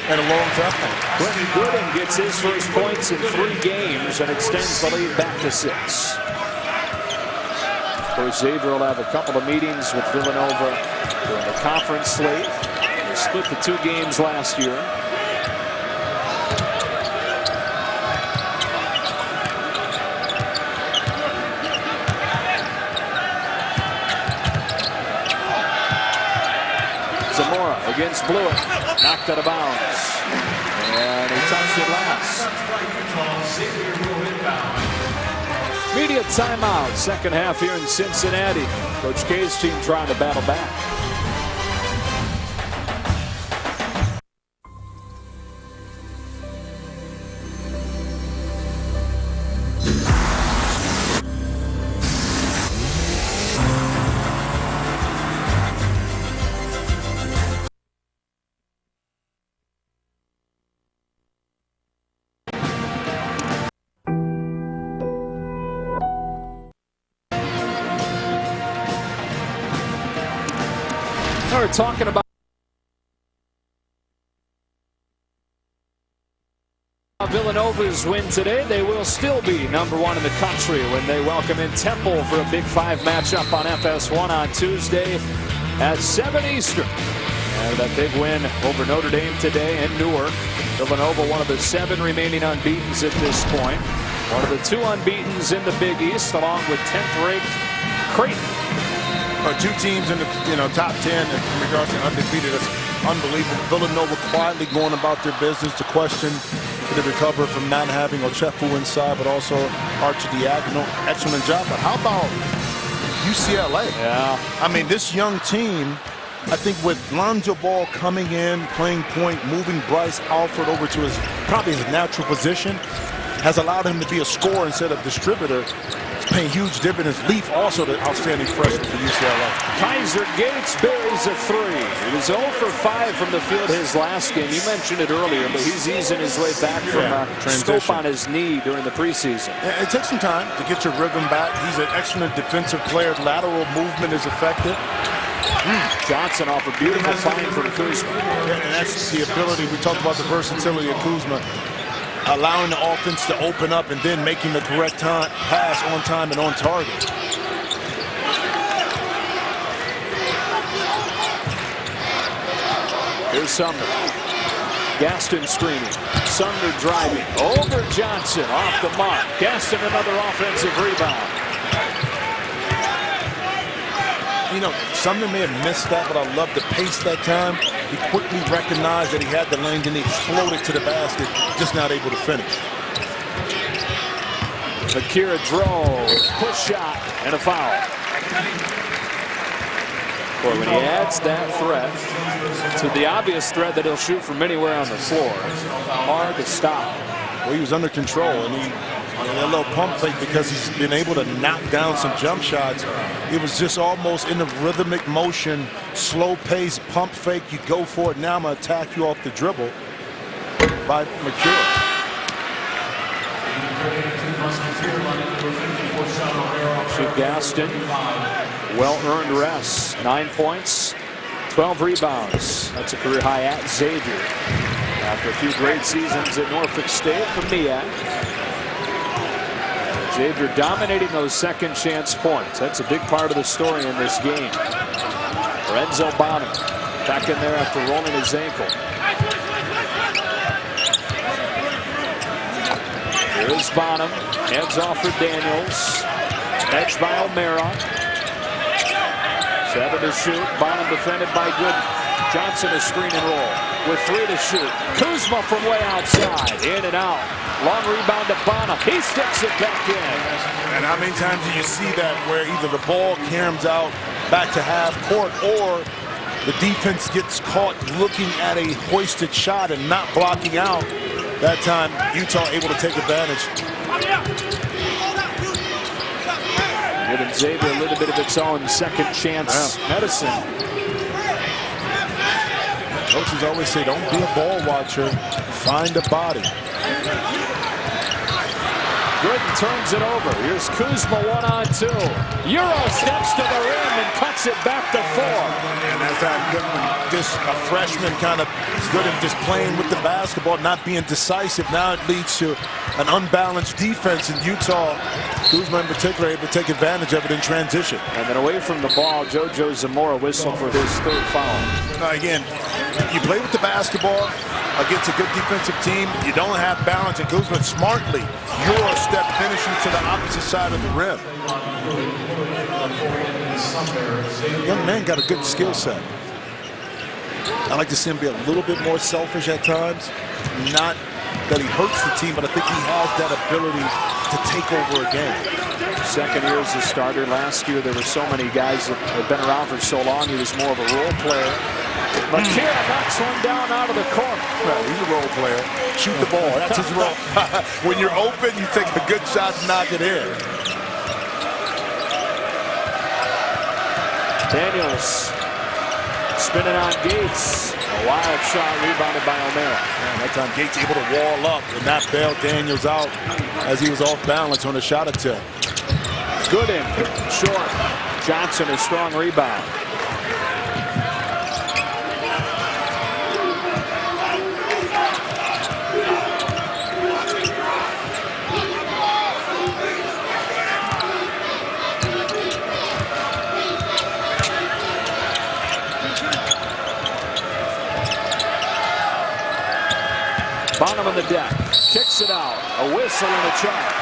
in a long time. Quentin Gooden gets his first points in 3 games and extends the lead back to 6. Of course, Xavier will have a couple of meetings with Villanova during the conference slate. They split the 2 games last year. Zamora against Bluiett, knocked out of bounds, and he touched it last. Media timeout, second half here in Cincinnati. Coach K's team trying to battle back. We're talking about Villanova's win today. They will still be number 1 in the country when they welcome in Temple for a Big 5 matchup on FS1 on Tuesday at 7 Eastern. And that big win over Notre Dame today in Newark. Villanova, one of the 7 remaining unbeatens at this point. One of the 2 unbeatens in the Big East, along with 10th-ranked Creighton. 2 teams in the top 10 in regards to undefeated. That's unbelievable. Villanova quietly going about their business. The question, to recover from not having Ochefu inside, but also Archidiakono. Excellent job. But how about UCLA? Yeah. I mean, this young team, I think with Lonzo Ball coming in, playing point, moving Bryce Alford over to probably his natural position, has allowed him to be a scorer instead of distributor. paying huge dividends. Leaf also the outstanding freshman for UCLA. Kaiser Gates buries a three. He was 0 for 5 from the field his last game. You mentioned it earlier, but he's easing his way back from a scope on his knee during the preseason. It takes some time to get your rhythm back. He's an excellent defensive player. Lateral movement is effective. Johnson off a beautiful find from Kuzma. And that's the ability. We talked about the versatility of Kuzma. Allowing the offense to open up and then making the correct pass on time and on target. Here's Sumner. Gaston screening. Sumner driving. Over Johnson. Off the mark. Gaston another offensive rebound. You know, Sumner may have missed that, but I love the pace that time. He quickly recognized that he had the lane, and he exploded to the basket, just not able to finish. Macura drove, push shot, and a foul. Boy, when he adds that threat to the obvious threat that he'll shoot from anywhere on the floor, hard to stop. Well, he was under control, and he a little pump fake because he's been able to knock down some jump shots. It was just almost in the rhythmic motion, slow pace, pump fake. You go for it. Now I'm going to attack you off the dribble by Macura. To Gaston, well-earned rest. 9 points, 12 rebounds. That's a career high at Xavier. After a few great seasons at Norfolk State from MEAC. Xavier dominating those second chance points. That's a big part of the story in this game. Lorenzo Bonham back in there after rolling his ankle. Here's Bonham. Hands off for Daniels. Edged by O'Mara. 7 to shoot. Bonham defended by Gooden. Johnson a screen and roll with 3 to shoot. Kuzma from way outside. In and out. Long rebound to Bonham. He sticks it back in. And how many times do you see that where either the ball caroms out back to half court or the defense gets caught looking at a hoisted shot and not blocking out? That time, Utah able to take advantage. Giving Xavier a little bit of its own second chance medicine. Coaches always say, don't be a ball watcher, find a body. Gooden turns it over. Here's Kuzma 1-on-2. Euro steps to the rim and cuts it back to 4. And that's that Gooden, just a freshman kind of Gooden just playing with the basketball, not being decisive. Now it leads to an unbalanced defense in Utah. Kuzma in particular able to take advantage of it in transition. And then away from the ball, JoJo Zamora whistled for his 3rd foul. Again, you play with the basketball against a good defensive team. You don't have balance, and Kuzma smartly Euro step finishing to the opposite side of the rim. Young man got a good skill set. I like to see him be a little bit more selfish at times. Not that he hurts the team, but I think he has that ability to take over a game. Second year as a starter. Last year there were so many guys that had been around for so long. He was more of a role player. Macura knocks one down out of the corner. Well, he's a role player. Shoot the ball. That's his role. When you're open, you take a good shot and knock it in. Daniels spinning on Gates. A wild shot rebounded by O'Mara. That time Gates able to wall up and not bail Daniels out as he was off balance on a shot attempt. Gooden, short. Johnson a strong rebound. Bonham on the deck, kicks it out, a whistle and a charge.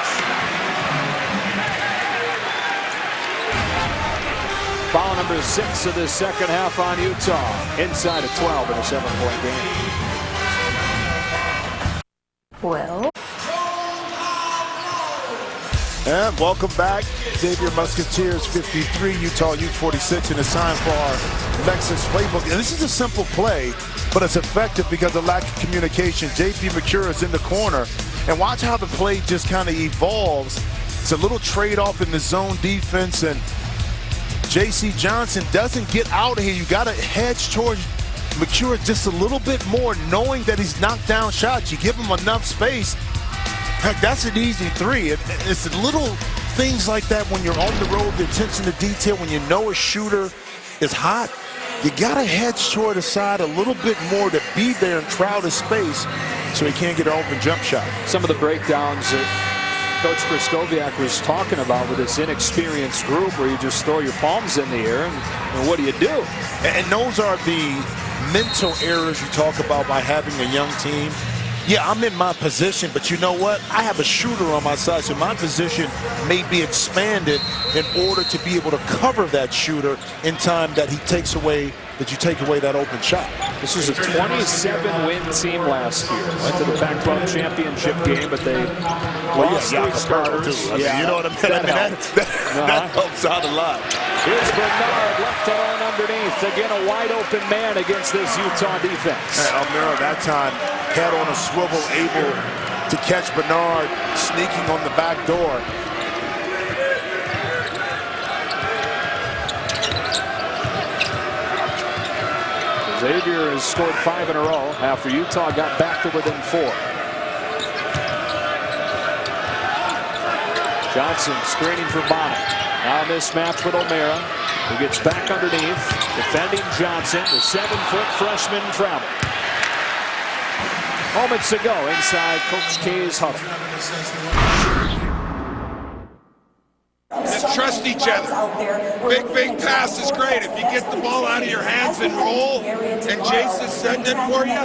Foul number 6 of the second half on Utah, inside of 12 in a 7-point game. Well. And welcome back. Xavier Musketeers 53, Utah Ute 46, and it's time for our Lexus playbook. And this is a simple play, but it's effective because of lack of communication. JP Macura is in the corner, and watch how the play just kind of evolves. It's a little trade-off in the zone defense, and J.C. Johnson doesn't get out of here. You got to hedge towards Macura just a little bit more, knowing that he's knocked down shots. You give him enough space. Heck, that's an easy three. It's the little things like that when you're on the road, the attention to detail, when you know a shooter is hot. You got to hedge toward the side a little bit more to be there and crowd his space so he can't get an open jump shot. Some of the breakdowns that Coach Xavier was talking about with this inexperienced group where you just throw your palms in the air and what do you do? And those are the mental errors you talk about by having a young team. Yeah, I'm in my position, but you know what? I have a shooter on my side, so my position may be expanded in order to be able to cover that shooter in time that he takes away, that you take away that open shot. This was a 27-win team last year. Went to the Pac-12 championship game, but they lost three starters. Too. You know what I mean? That helps out a lot. Here's Bernard left alone underneath. Again, a wide-open man against this Utah defense. Almira that time head on a swivel, able to catch Bernard sneaking on the back door. Xavier has scored 5 in a row after Utah got back to within 4. Johnson screening for Bonham. Now a mismatch with O'Mara, who gets back underneath. Defending Johnson, the 7-foot freshman travel. Moments ago inside Coach K's huddle. Just trust each other. Big pass is great. If you get the ball out of your hands and roll, and Jace is setting it for you,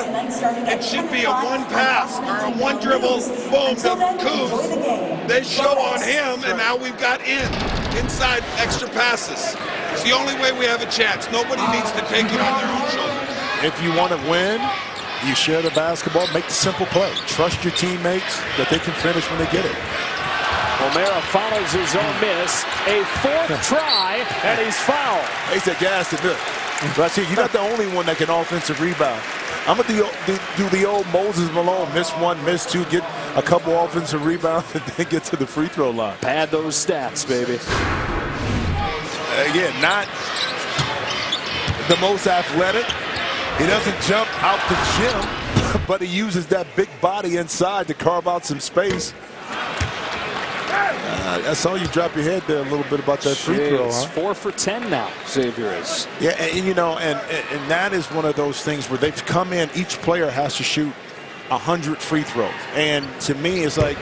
it should be a one pass or a one dribble, boom, to Kuz. They show on him, and now we've got inside extra passes. It's the only way we have a chance. Nobody needs to take it on their own shoulders. If you want to win, you share the basketball, make the simple play. Trust your teammates that they can finish when they get it. O'Mara follows his own miss. A 4th try, and he's fouled. They said gas to do. But see, you're not the only one that can offensive rebound. I'm going to do the old Moses Malone, miss 1, miss 2, get a couple offensive rebounds, and then get to the free throw line. Pad those stats, baby. Again, not the most athletic. He doesn't jump out the gym, but he uses that big body inside to carve out some space. I saw you drop your head there a little bit about that free throw. Huh? 4 for 10 now, Xavier is. Yeah, and you know, and that is one of those things where they've come in, each player has to shoot 100 free throws. And to me, it's like,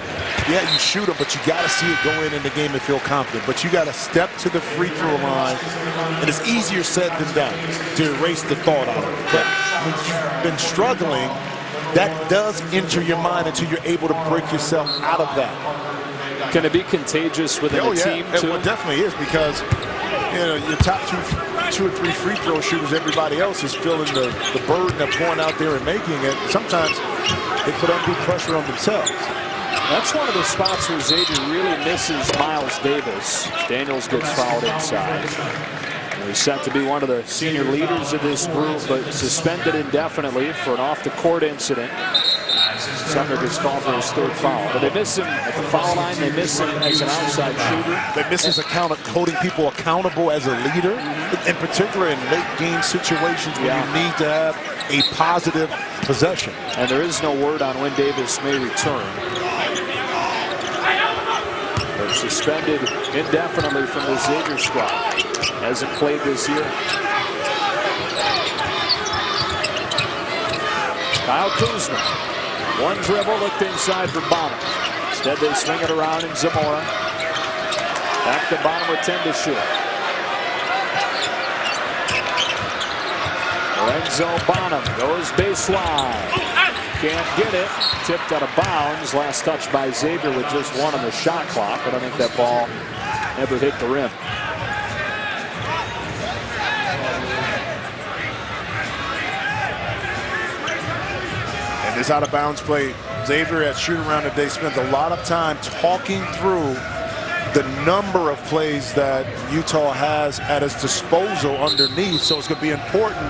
yeah, you shoot them, but you got to see it go in the game and feel confident. But you got to step to the free throw line, and it's easier said than done to erase the thought out of it. But when you've been struggling, that does enter your mind until you're able to break yourself out of that. Can it be contagious within a team, too? Well, it definitely is, because you know, your top two or three free throw shooters, everybody else is feeling the burden of going out there and making it. Sometimes they put undue pressure on themselves. That's one of the spots where Xavier really misses Miles Davis. Daniels gets fouled inside. He's set to be one of the senior leaders of this group, but suspended indefinitely for an off-the-court incident. Sumner gets called for his 3rd foul. But they miss him at the foul line. They miss him as an outside shooter. They miss his holding people accountable as a leader, in particular in late-game situations where you need to have a positive possession. And there is no word on when Davis may return. But suspended indefinitely from the Xavier squad. Hasn't played this year. Kyle Kuzma. One dribble, looked inside for Bonham. Instead, they swing it around in Zamora. Back to Bonham with 10 to shoot. Lorenzo Bonham goes baseline. Can't get it. Tipped out of bounds. Last touch by Xavier with just 1 on the shot clock. But I think that ball never hit the rim. This out-of-bounds play, Xavier at shoot-around today spent a lot of time talking through the number of plays that Utah has at its disposal underneath. So it's going to be important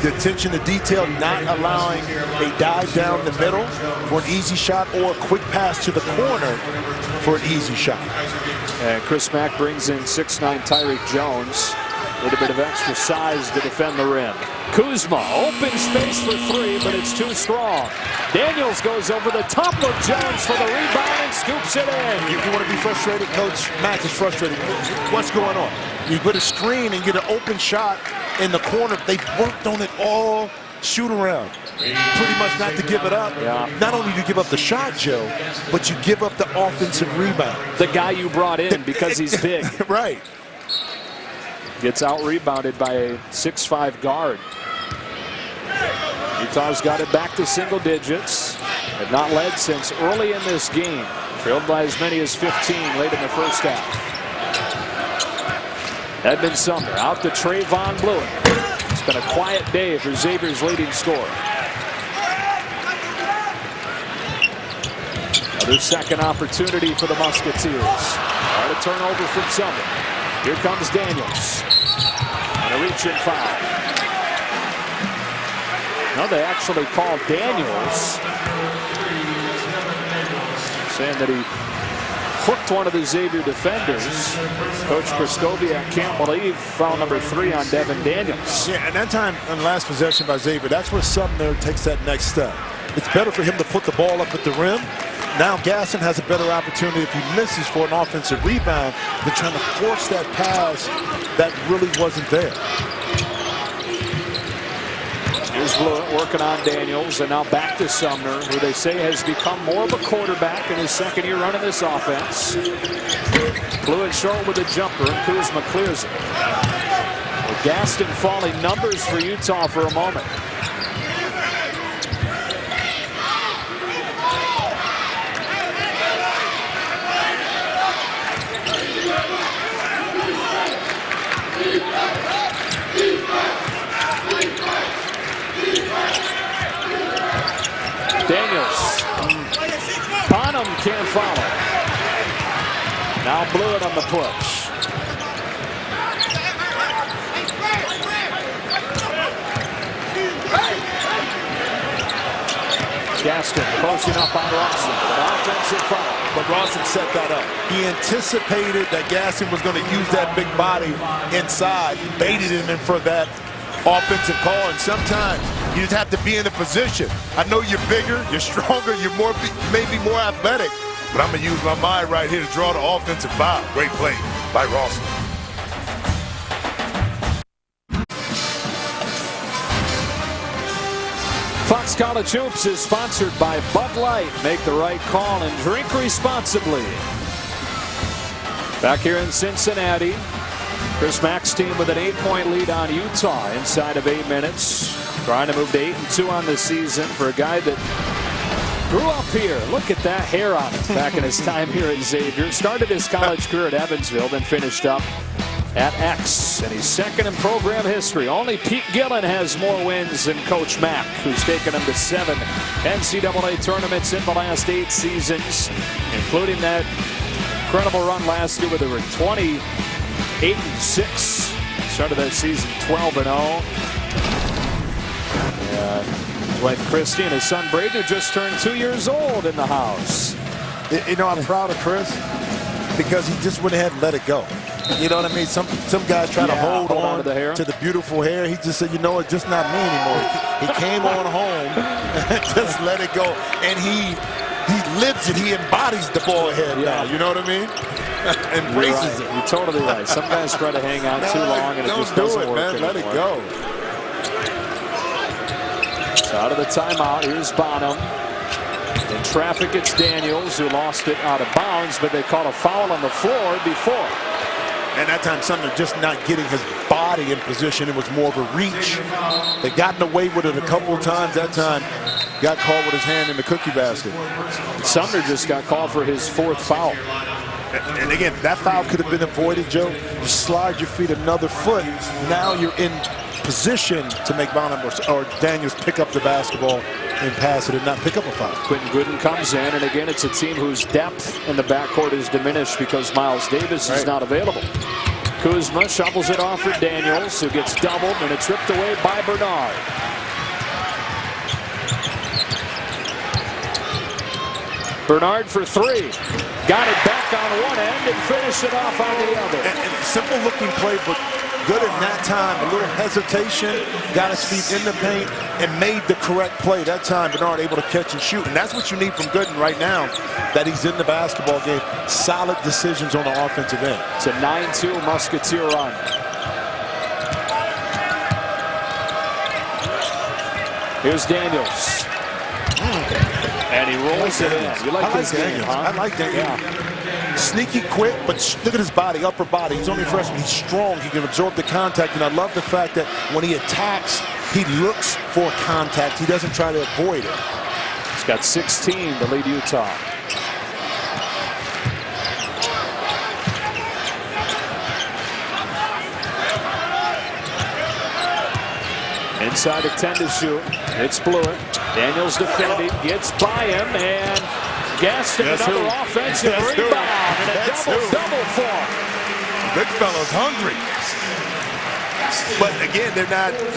the attention to detail, not allowing a dive down the middle for an easy shot or a quick pass to the corner for an easy shot. And Chris Mack brings in 6'9" Tyreek Jones. A little bit of extra size to defend the rim. Kuzma, open space for three, but it's too strong. Daniels goes over the top of Jones for the rebound and scoops it in. You want to be frustrated, Coach? Mack is frustrated. What's going on? You put a screen and get an open shot in the corner. They've worked on it all shoot around. Pretty much not to give it up. Yeah. Not only do you give up the shot, Joe, but you give up the offensive rebound. The guy you brought in because he's big. Right. Gets out-rebounded by a 6'5" guard. Utah's got it back to single digits. Have not led since early in this game. Trailed by as many as 15 late in the first half. Edmond Sumner out to Trevon Bluiett. It's been a quiet day for Xavier's leading scorer. Another second opportunity for the Musketeers. Try to turnover from Sumner. Here comes Daniels. And a reach-in foul. No, they actually called Daniels, saying that he hooked one of the Xavier defenders. Coach Kraskowiak can't believe foul number 3 on Devin Daniels. Yeah, and that time on the last possession by Xavier, that's where Sumner takes that next step. It's better for him to put the ball up at the rim. Now Gasson has a better opportunity if he misses for an offensive rebound than trying to force that pass that really wasn't there. Here's Bluiett working on Daniels, and now back to Sumner, who they say has become more of a quarterback in his second year running this offense. Bluiett short with a jumper, and Kuzma clears it. With Gaston falling numbers for Utah for a moment. Daniels. Bonham can't follow. Now Bluiett on the push. Gaston closing up on Rawson. An offensive foul. But Rawson set that up. He anticipated that Gaston was going to use that big body inside, baited him in for that offensive call, and sometimes you just have to be in a position. I know you're bigger, you're stronger, you're more, maybe more athletic, but I'm going to use my mind right here to draw the offensive foul. Great play by Rawson. Fox College Hoops is sponsored by Bud Light. Make the right call and drink responsibly. Back here in Cincinnati, Chris Mack's team with an 8-point lead on Utah inside of 8 minutes. Trying to move to 8-2 on the season for a guy that grew up here. Look at that hair on him back in his time here at Xavier. Started his college career at Evansville, then finished up at X. And he's second in program history. Only Pete Gillen has more wins than Coach Mack, who's taken him to 7 NCAA tournaments in the last 8 seasons, including that incredible run last year where they were 28-6. Started that season 12-0. With Christie and his son Brady, who just turned 2 years old in the house. You know, I'm proud of Chris because he just went ahead and let it go. You know what I mean? Some guys try to hold on to the beautiful hair. He just said, you know, it's just not me anymore. He came on home and just let it go. And he lives it. He embodies the ball head now. You know what I mean? Embraces it. You're totally right. Some guys try to hang out too long and it just doesn't work anymore. Let it go. So out of the timeout, here's Bonham. In traffic, it's Daniels, who lost it out of bounds, but they caught a foul on the floor before. And that time, Sumner just not getting his body in position. It was more of a reach. They gotten away with it a couple of times. That time, got caught with his hand in the cookie basket. Sumner just got called for his 4th foul. And again, that foul could have been avoided, Joe. You slide your feet another foot. Now you're in position to make Bonham or Daniels pick up the basketball and pass it and not pick up a foul. Quentin Gooden comes in, and again, it's a team whose depth in the backcourt is diminished because Miles Davis is not available. Kuzma shovels it off for Daniels, who gets doubled, and it's ripped away by Bernard. Bernard for three. Got it back on one end and finished it off on the other. And simple looking play, but good in that time. A little hesitation, got his feet in the paint, and made the correct play. That time, Bernard able to catch and shoot. And that's what you need from Gooden right now, that he's in the basketball game. Solid decisions on the offensive end. It's a 9-2 Musketeer run. Here's Daniels. And he rolls it in. You like this game, huh? I like that. Yeah. Sneaky quick, but look at his body, upper body. He's only a freshman. He's strong. He can absorb the contact. And I love the fact that when he attacks, he looks for contact. He doesn't try to avoid it. He's got 16 to lead Utah. Inside the 10 to shoot. It's Bluiett. Daniels defending, gets by him, and Gaston another offensive rebound, and a double-double for him. Big fella's hungry. But again,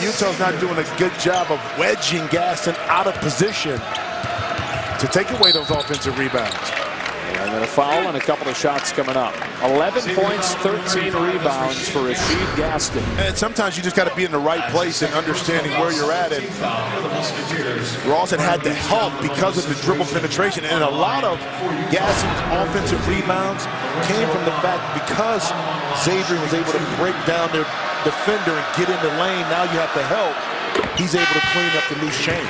Utah's not doing a good job of wedging Gaston out of position to take away those offensive rebounds. And then a foul and a couple of shots coming up. 11 points, 13 rebounds for Rasheed Gaston. And sometimes you just got to be in the right place and understanding where you're at. And Rawson had the help because of the dribble penetration. And a lot of Gaston's offensive rebounds came from the fact because Xavier was able to break down their defender and get in the lane. Now you have to help. He's able to clean up the loose change.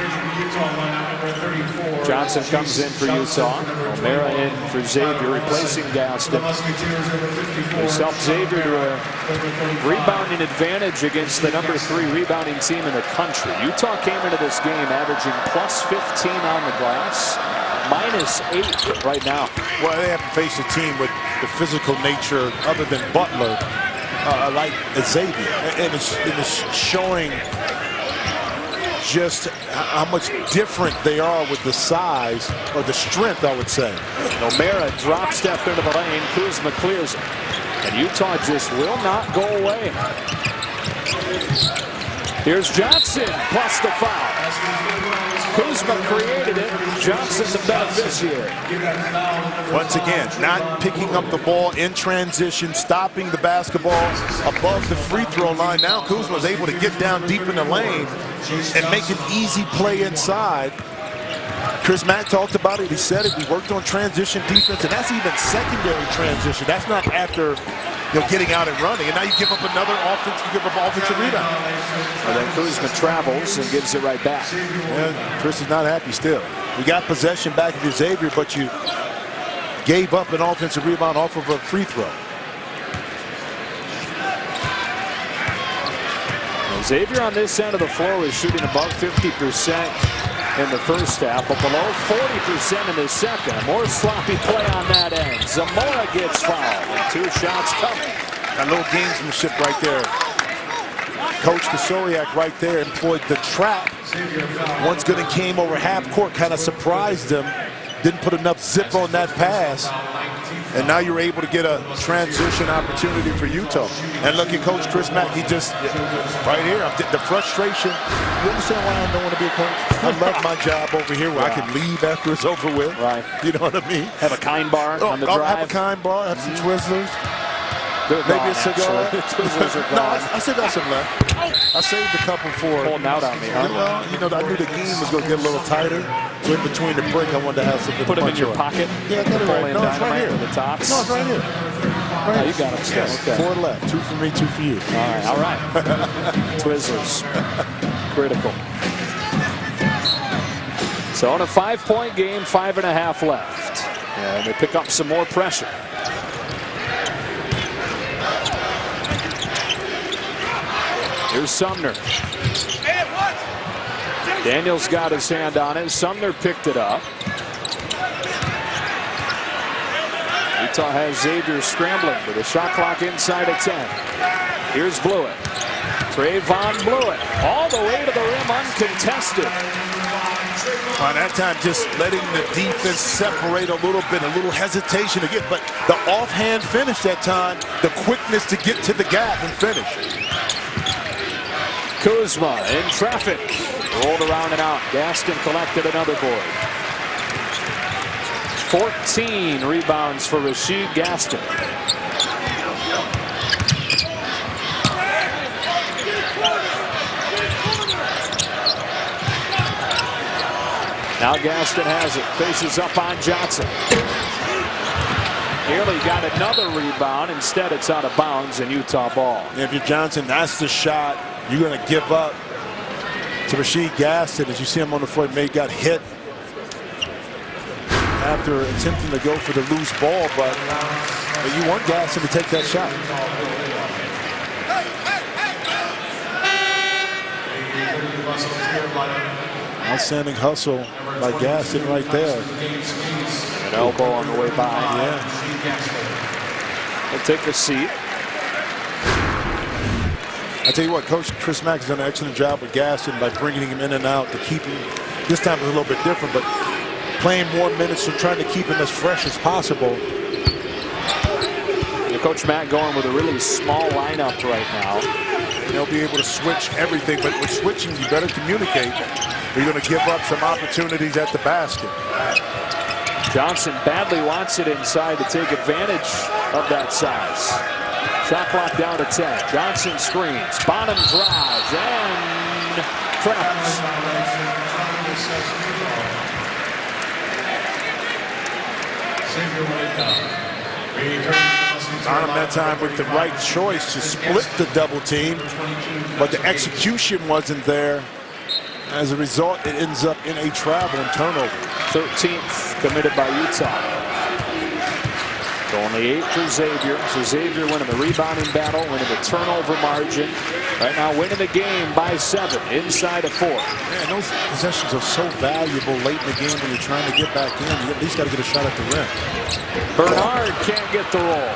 Johnson comes in for Utah. O'Mara in for Xavier, replacing Gaston. He's helped Xavier to a rebounding advantage against the #3 rebounding team in the country. Utah came into this game averaging plus 15 on the glass, minus 8 right now. Well, they have to face a team with the physical nature other than Butler, like Xavier. And it's showing just how much different they are with the size, or the strength, I would say. O'Mara drop step into the lane. Kuzma clears it. And Utah just will not go away. Here's Johnson plus the foul. Kuzma created it. Johnson the beneficiary. Once again, not picking up the ball in transition, stopping the basketball above the free throw line. Now Kuzma was able to get down deep in the lane and make an easy play inside. Chris Mack talked about it. He said it. We worked on transition defense, and that's even secondary transition. That's not after getting out and running. And now you give up another offense. You give up offensive rebound. And then Kuzma travels and gives it right back. Yeah, Chris is not happy still. We got possession back to Xavier, but you gave up an offensive rebound off of a free throw. Xavier on this end of the floor is shooting above 50% in the first half, but below 40% in the second. A more sloppy play on that end. Zamora gets fouled, and 2 shots coming. A little gamesmanship right there. Coach Kasoriak right there employed the trap. Once Gooden came over half court, kind of surprised them. Didn't put enough zip on that pass. And now you're able to get a transition opportunity for Utah. And look at Coach Chris Mack. He just, right here, the frustration. You understand why I don't want to be a coach? I love my job over here where I can leave after it's over with. Right. You know what I mean? Have a kind bar on the drive. Have a kind bar, have some Twizzlers. They're maybe gone, a cigar. Twizzlers are No, gone. I still got some left. I saved a couple for. Holding out on me, huh? I knew the game was going to get a little tighter. So in between the break, I wanted to have something. Put to them in punch your on. pocket. Yeah, I got it right. No, it's right here. The tops. No, it's right here. Oh, you got them still. Yes. Okay. 4 left. 2 for me, 2 for you. All right. Twizzlers. Critical. So on a 5-point game, 5.5 left. And they pick up some more pressure. Here's Sumner. Daniels got his hand on it. Sumner picked it up. Utah has Xavier scrambling with a shot clock inside of 10. Here's Bluiett. Trevon Bluiett all the way to the rim uncontested. By that time, just letting the defense separate a little bit, a little hesitation again. But the offhand finish that time, the quickness to get to the gap and finish. Kuzma in traffic. Rolled around and out. Gaston collected another board. 14 rebounds for Rasheed Gaston. Now Gaston has it. Faces up on Johnson. Nearly got another rebound. Instead, it's out of bounds and Utah ball. If you're Johnson, that's the shot you're going to give up to Rasheed Gaston. As you see him on the floor, May got hit after attempting to go for the loose ball, but you want Gaston to take that shot. Outstanding hustle by Gaston right there. An elbow on the way by. Yeah. He'll take a seat. I tell you what, Coach Chris Mack has done an excellent job with Gaston by bringing him in and out to keep him. This time it's a little bit different, but playing more minutes and trying to keep him as fresh as possible. And Coach Mack going with a really small lineup right now. And they'll be able to switch everything, but with switching, you better communicate. You're going to give up some opportunities at the basket. Johnson badly wants it inside to take advantage of that size. Shot clock down to 10. Johnson screens. Bonham drives and traps. Bonham that time with the right choice to split the double team, but the execution wasn't there. As a result, it ends up in a travel and turnover. 13th committed by Utah. So only 8 for Xavier. So Xavier winning the rebounding battle, winning the turnover margin. Right now winning the game by 7 inside of 4. Man, those possessions are so valuable late in the game when you're trying to get back in. You at least got to get a shot at the rim. Bernard can't get the roll.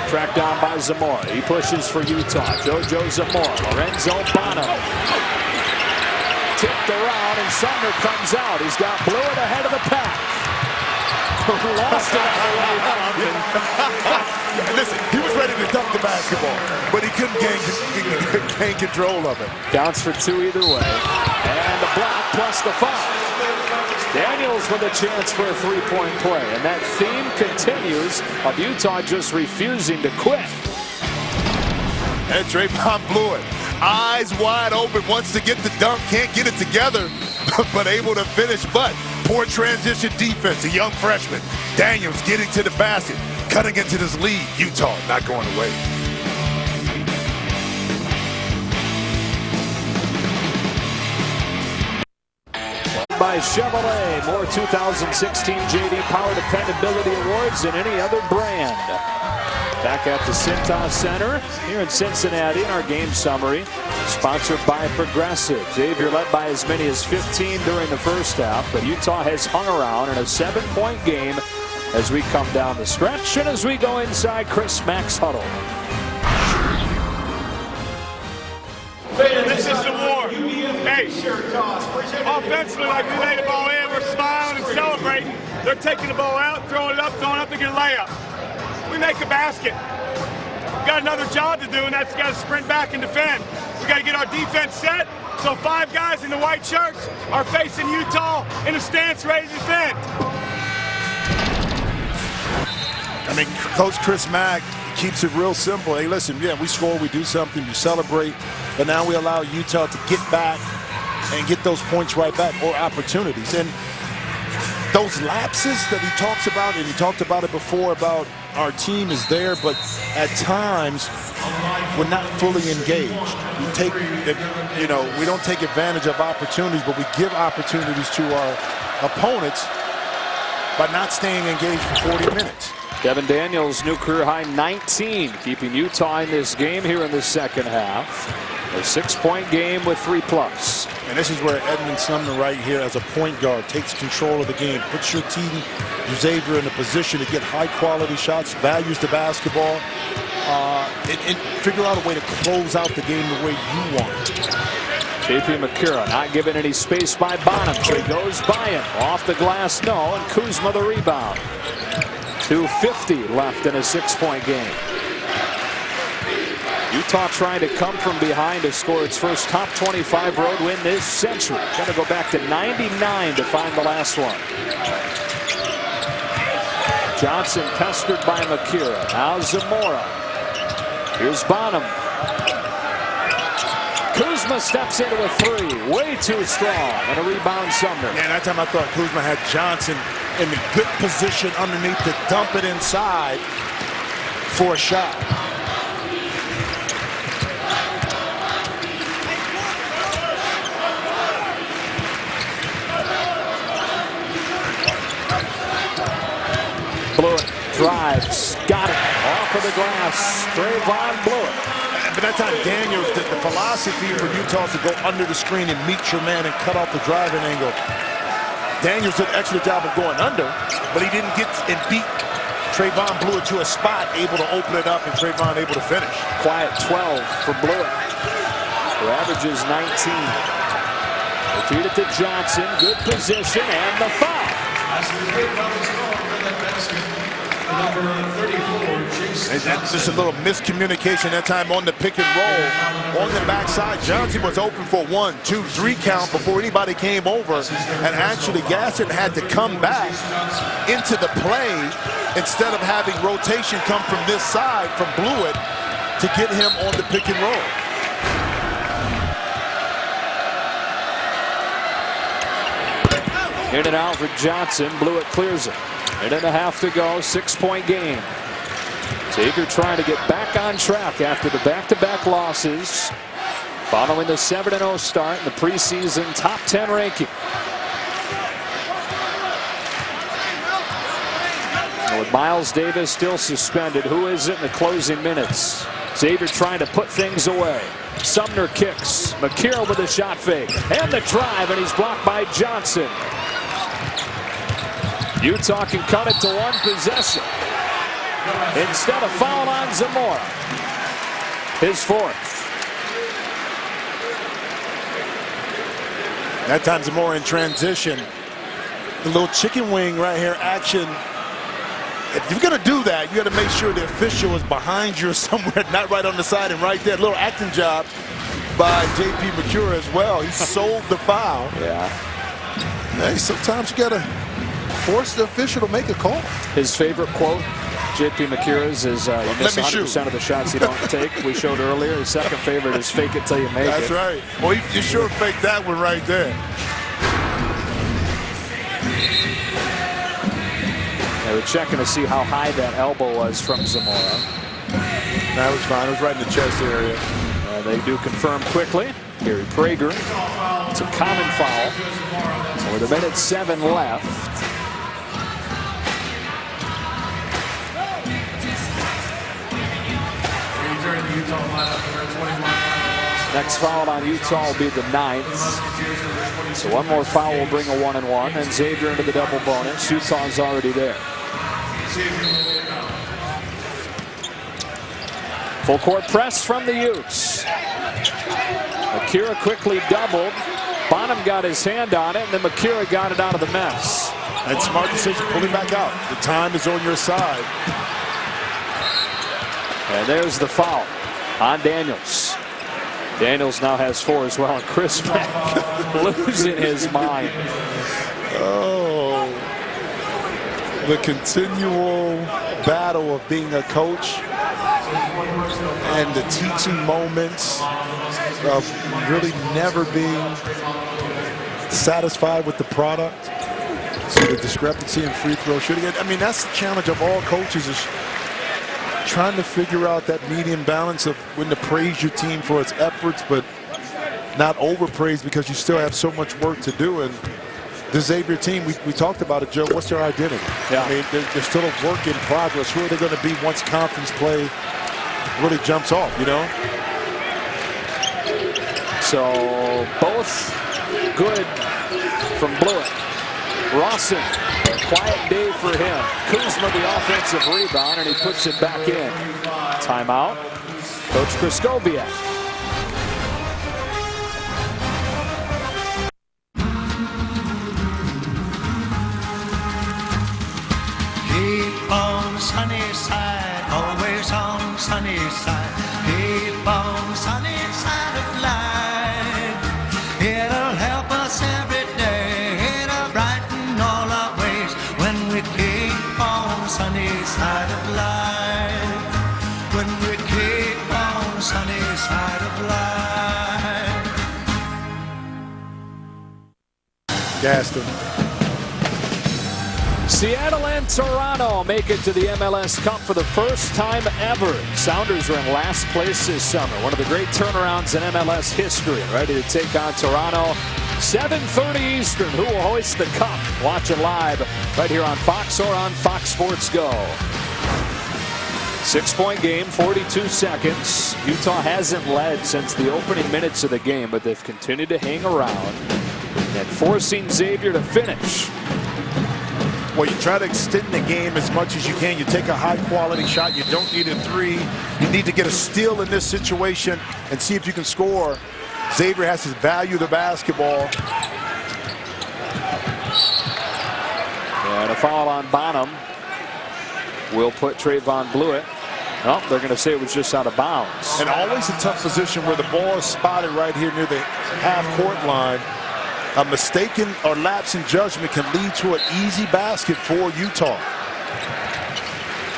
Tracked down by Zamora. He pushes for Utah. JoJo Zamora. Lorenzo Bonham. Tipped around and Sumner comes out. He's got Bluiett ahead of the pack. Lost it on the way out. Listen, he was ready to dunk the basketball, but he couldn't gain control of it. Counts for 2 either way. And the block plus the foul. Daniels with a chance for a 3-point play. And that theme continues of Utah just refusing to quit. And Trevon Bluiett, eyes wide open, wants to get the dunk, can't get it together, but able to finish. But poor transition defense, a young freshman. Daniels getting to the basket, cutting into this lead. Utah not going away. By Chevrolet, more 2016 JD Power Dependability Awards than any other brand. Back at the Cintas Center here in Cincinnati in our game summary, sponsored by Progressive. Xavier led by as many as 15 during the first half, but Utah has hung around in a 7-point game as we come down the stretch and as we go inside Chris Mack's huddle. This is the war. Hey, offensively, like we laid the ball in, we're smiling and celebrating. They're taking the ball out, throwing it up to get a layup. We make a basket. We got another job to do, and that's got to sprint back and defend. We got to get our defense set, so 5 guys in the white shirts are facing Utah in a stance ready to defend. I mean, Coach Chris Mack keeps it real simple. Hey, listen, yeah, we score, we do something, you celebrate, but now we allow Utah to get back and get those points right back or opportunities. And those lapses that he talks about, and he talked about it before, about our team is there, but at times we're not fully engaged. We take, you know, we don't take advantage of opportunities, but we give opportunities to our opponents by not staying engaged for 40 minutes. Devin Daniels, new career high 19, keeping Utah in this game here in the second half. A 6-point game with 3+. And this is where Edmond Sumner right here as a point guard takes control of the game, puts your team, Xavier, in a position to get high-quality shots, values the basketball, and figure out a way to close out the game the way you want. JP Macura not giving any space by Bonham. So he goes by him. Off the glass, no. And Kuzma the rebound. 2:50 left in a 6-point game. Utah trying to come from behind to score its first top 25 road win this century. Got to go back to '99 to find the last one. Johnson pestered by Macura. Now Zamora. Here's Bonham. Kuzma steps into a three. Way too strong. And a rebound, Sumner. Yeah, that time I thought Kuzma had Johnson in the good position underneath to dump it inside for a shot. Bluiett drives. Got it. Off of the glass. Trevon Bluiett. But that time, Daniels, the philosophy for Utah is to go under the screen and meet your man and cut off the driving angle. Daniels did an excellent job of going under, but he didn't get and beat Trevon Bluiett to a spot, able to open it up, and Trevon able to finish. Quiet 12 for Bluiett, who averages 19. They feed it to Johnson. Good position, and the foul. Number 34, And that's just a little miscommunication that time on the pick and roll. On the backside, Johnson was open for 1, 2, 3 count before anybody came over. And actually, Gasson had to come back into the play instead of having rotation come from this side from Bluiett to get him on the pick and roll. In and out for Johnson. Bluiett clears it. 8.5 to go. 6-point game. Xavier trying to get back on track after the back-to-back losses following the 7-0 start in the preseason top 10 ranking. And with Miles Davis still suspended, who is it in the closing minutes? Xavier trying to put things away. Sumner kicks. Macura with a shot fake. And the drive, and he's blocked by Johnson. Utah can cut it to 1 possession. Instead of foul on Zamora. His 4th. That time Zamora in transition. The little chicken wing right here action. If you're going to do that, you got to make sure the official is behind you or somewhere, not right on the side and right there. A little acting job by JP Macura as well. He sold the foul. Yeah. Hey, sometimes you got to force the official to make a call. His favorite quote, JP Macura's, is you miss 100% of the shots you don't take. We showed earlier. His second favorite is fake it till you make it. That's right. Well, you sure faked that one right there. They were checking to see how high that elbow was from Zamora. That was fine. It was right in the chest area. They do confirm quickly. Gary Prager. It's a common foul. With 1:07 left. Next foul on Utah will be the 9th. So one more foul will bring a 1-and-1. And Xavier into the double bonus. Utah's already there. Full court press from the Utes. Macura quickly doubled. Bonham got his hand on it, and then Macura got it out of the mess. And smart decision, pull him back out. The time is on your side. And there's the foul on Daniels. Daniels now has 4 as well, and Chris Mack losing his mind. Oh, the continual battle of being a coach and the teaching moments of really never being satisfied with the product. So the discrepancy in free throw shooting. I mean, that's the challenge of all coaches, is trying to figure out that medium balance of when to praise your team for its efforts, but not overpraise because you still have so much work to do. And the Xavier team, we talked about it, Joe. What's their identity? Yeah. I mean, they're still a work in progress. Who are they going to be once conference play really jumps off, you know? So both good from Bluiett. Rawson, quiet day for him. Kuzma the offensive rebound, and he puts it back in. Timeout. Coach Kraskowiak. Keep on sunny side, always on sunny side. Keep on sunny side of life. It'll help us every day. It'll brighten all our ways when we keep on sunny side of life. When we keep on sunny side of life. Gaston. Seattle and Toronto make it to the MLS Cup for the first time ever. Sounders are in last place this summer. One of the great turnarounds in MLS history. Ready to take on Toronto. 7:30 Eastern. Who will hoist the cup? Watch it live right here on Fox or on Fox Sports Go. 6-point game, 42 seconds. Utah hasn't led since the opening minutes of the game, but they've continued to hang around and forcing Xavier to finish. Well, you try to extend the game as much as you can. You take a high-quality shot. You don't need a three. You need to get a steal in this situation and see if you can score. Xavier has to value the basketball. And a foul on Bonham will put Trevon Bluiett. Oh, they're going to say it was just out of bounds. And always a tough position where the ball is spotted right here near the half-court line. A mistaken or lapse in judgment can lead to an easy basket for Utah.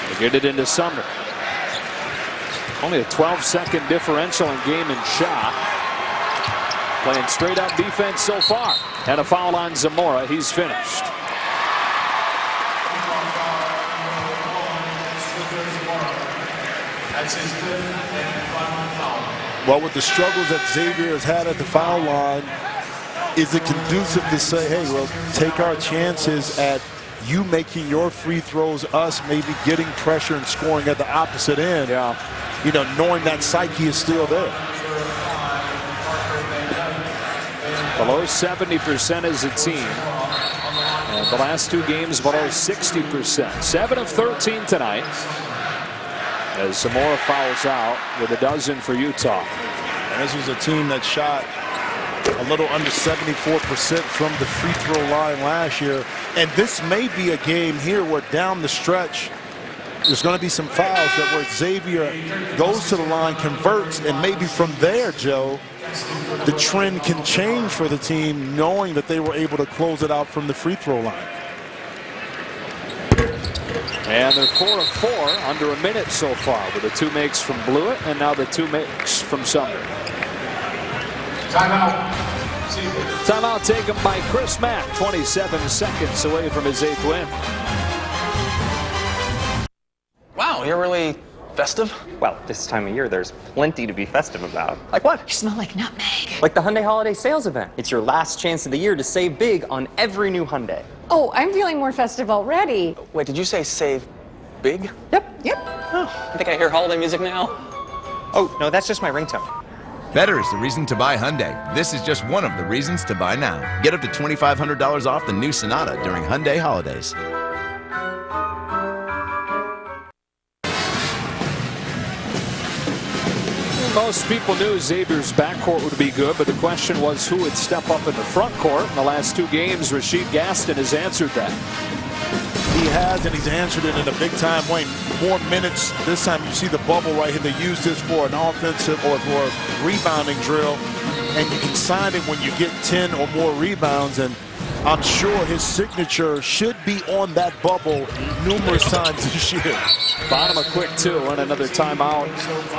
They get it into Sumner. Only a 12-second differential in game and shot. Playing straight up defense so far. And a foul on Zamora. He's finished. That's his fifth and final foul. Well, with the struggles that Xavier has had at the foul line, is it conducive to say, hey, well, take our chances at you making your free throws, us maybe getting pressure and scoring at the opposite end? Yeah. You know, knowing that psyche is still there. Below 70% as a team. And the last two games below 60%. 7 of 13 tonight. As Zamora fouls out with a dozen for Utah. And this was a team that shot a little under 74% from the free throw line last year. And this may be a game here where down the stretch there's going to be some fouls that where Xavier goes to the line, converts, and maybe from there, Joe, the trend can change for the team knowing that they were able to close it out from the free throw line. And they're 4 of 4 under a minute so far with the 2 makes from Bluiett and now the 2 makes from Sumner. Timeout. Timeout taken by Chris Mack. 27 seconds away from his 8th win. Wow, you're really festive? Well, this time of year, there's plenty to be festive about. Like what? You smell like nutmeg. Like the Hyundai Holiday Sales Event. It's your last chance of the year to save big on every new Hyundai. Oh, I'm feeling more festive already. Wait, did you say save big? Yep. Oh, I think I hear holiday music now. Oh, no, that's just my ringtone. Better is the reason to buy Hyundai. This is just one of the reasons to buy now. Get up to $2,500 off the new Sonata during Hyundai holidays. Most people knew Xavier's backcourt would be good, but the question was who would step up in the front court. In the last 2 games, Rasheed Gaston has answered that. He has, and he's answered it in a big-time way. More minutes. This time you see the bubble right here. They use this for an offensive or for a rebounding drill, and you can sign it when you get 10 or more rebounds, and I'm sure his signature should be on that bubble numerous times this year. Bottom a quick 2 and another timeout.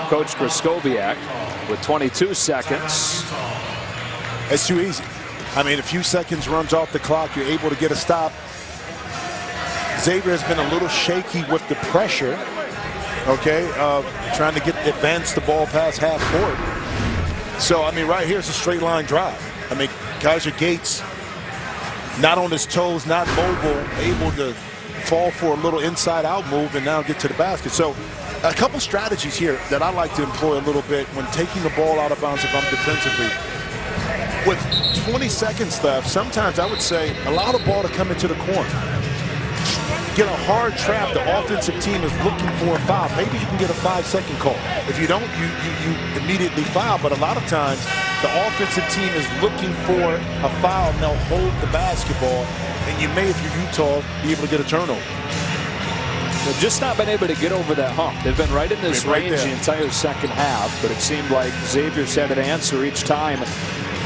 Coach Kraskowiak with 22 seconds. It's too easy. I mean, a few seconds runs off the clock. You're able to get a stop. Xavier has been a little shaky with the pressure, okay, of trying to advance the ball past half court. So, I mean, right here is a straight line drive. I mean, Kaiser Gates not on his toes, not mobile, able to fall for a little inside-out move and now get to the basket. So a couple strategies here that I like to employ a little bit when taking the ball out of bounds if I'm defensively. With 20 seconds left, sometimes I would say allow the ball to come into the corner. Get a hard trap. The offensive team is looking for a foul. Maybe you can get a 5-second call. If you don't, you immediately foul. But a lot of times, the offensive team is looking for a foul, and they'll hold the basketball. And you may, if you're Utah, be able to get a turnover. They've just not been able to get over that hump. They've been right in this range the entire second half, but it seemed like Xavier's had an answer each time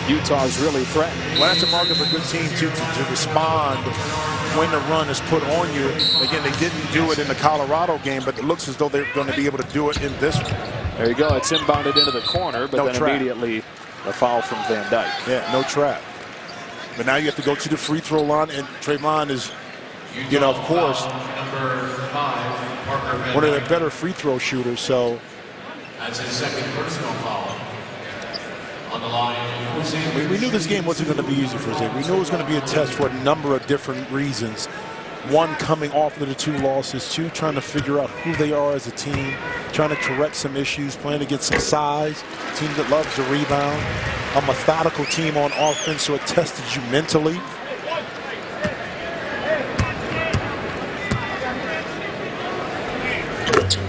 Utah's really threatened. Well, that's a mark of a good team to respond when the run is put on you. Again, they didn't do it in the Colorado game, but it looks as though they're going to be able to do it in this one. There you go. It's inbounded into the corner, but then immediately a foul from Van Dyke. Yeah, no trap. But now you have to go to the free throw line, and Trevon is, you know, of course, one of the better free throw shooters. So that's his second personal foul. On the line, we knew this game wasn't going to be easy for Xavier. We knew it was going to be a test for a number of different reasons. One, coming off of the 2 losses. 2, trying to figure out who they are as a team, trying to correct some issues, playing against some size, a team that loves to rebound, a methodical team on offense, so it tested you mentally.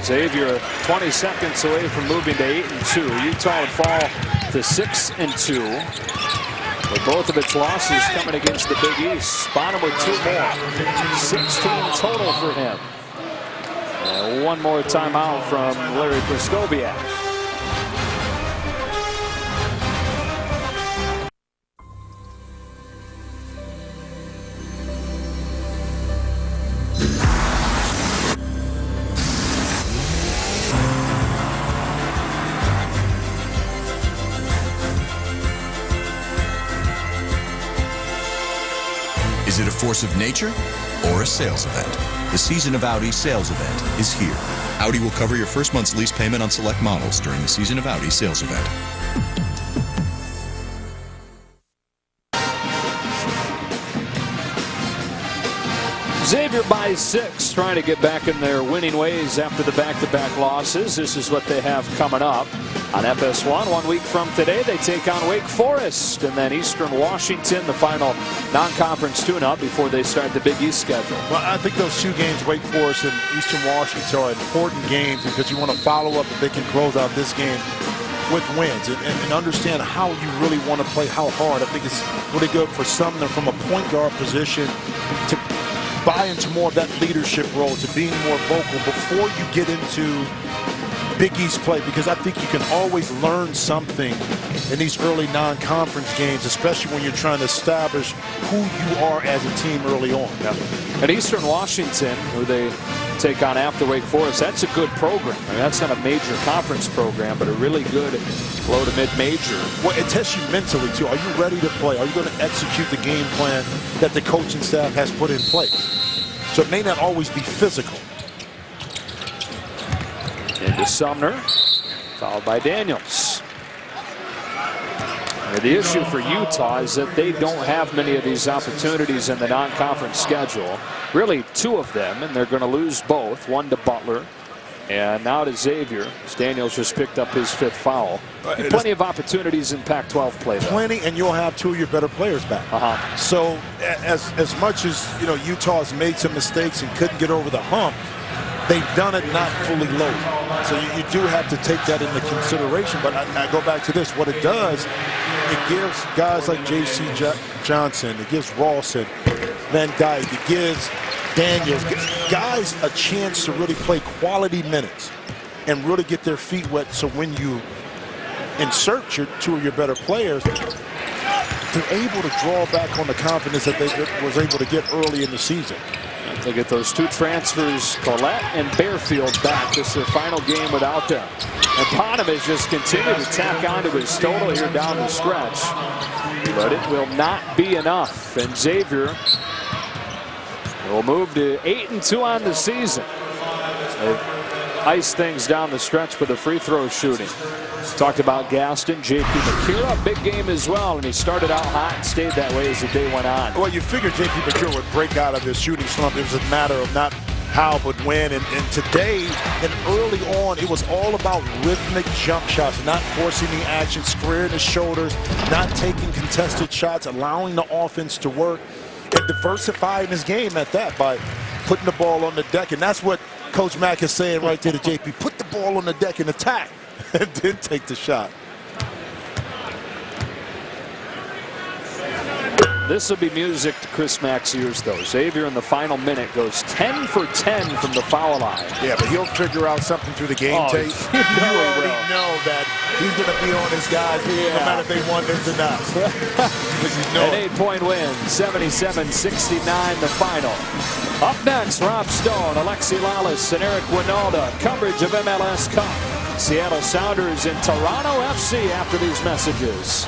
Xavier 20 seconds away from moving to 8-2. Utah would fall to 6-2. With both of its losses coming against the Big East. Bonham with 2 more. 16 total for him. And one more timeout from Larry Prskobiak. Is it a force of nature or a sales event? The Season of Audi sales event is here. Audi will cover your first month's lease payment on select models during the Season of Audi sales event. Xavier by 6, trying to get back in their winning ways after the back-to-back losses. This is what they have coming up on FS1. 1 week from today, they take on Wake Forest, and then Eastern Washington, the final non-conference tune-up before they start the Big East schedule. Well, I think those 2 games, Wake Forest and Eastern Washington, are important games because you want to follow up if they can close out this game with wins and understand how you really want to play, how hard. I think it's really good for Sumner from a point guard position to buy into more of that leadership role, to being more vocal before you get into Big East play, because I think you can always learn something in these early non-conference games, especially when you're trying to establish who you are as a team early on. Yeah. And Eastern Washington, who they take on after Wake Forest, that's a good program. I mean, that's not a major conference program, but a really good low to mid-major. Well, it tests you mentally, too. Are you ready to play? Are you going to execute the game plan that the coaching staff has put in place? So it may not always be physical. Into Sumner, followed by Daniels. The issue for Utah is that they don't have many of these opportunities in the non-conference schedule. Really 2 of them, and they're going to lose both. 1 to Butler, and now to Xavier. Daniels just picked up his 5th foul. Plenty of opportunities in Pac-12 play, though. Plenty, and you'll have 2 of your better players back. So as much as, you know, Utah's made some mistakes and couldn't get over the hump, they've done it not fully loaded. So you do have to take that into consideration. But I go back to this. What it does, it gives guys like J.C. Johnson, it gives Rawson, Van Dyke, it gives Daniels, guys a chance to really play quality minutes and really get their feet wet, so when you insert 2 of your better players, they're able to draw back on the confidence that they was able to get early in the season. They get those 2 transfers, Collette and Bearfield, back. This is their final game without them. And Bonham has just continued to tack onto his total here down the stretch. But it will not be enough. And Xavier will move to 8-2 on the season. They've iced things down the stretch for the free throw shooting. Talked about Gaston, J.P. Macura, big game as well, and he started out hot and stayed that way as the day went on. Well, you figured J.P. Macura would break out of this shooting slump. It was a matter of not how but when, and today and early on, it was all about rhythmic jump shots, not forcing the action, squaring the shoulders, not taking contested shots, allowing the offense to work, and diversifying his game at that by putting the ball on the deck. And that's what Coach Mack is saying right there to J.P. Put the ball on the deck and attack. And then take the shot. This will be music to Chris Mack's ears, though. Xavier in the final minute goes 10 for 10 from the foul line. Yeah, but he'll figure out something through the game tape. You already know that he's going to be on his guys no matter if they won this or not. An 8-point win, 77-69 the final. Up next, Rob Stone, Alexi Lalas, and Eric Winalda. Coverage of MLS Cup. Seattle Sounders and Toronto FC after these messages.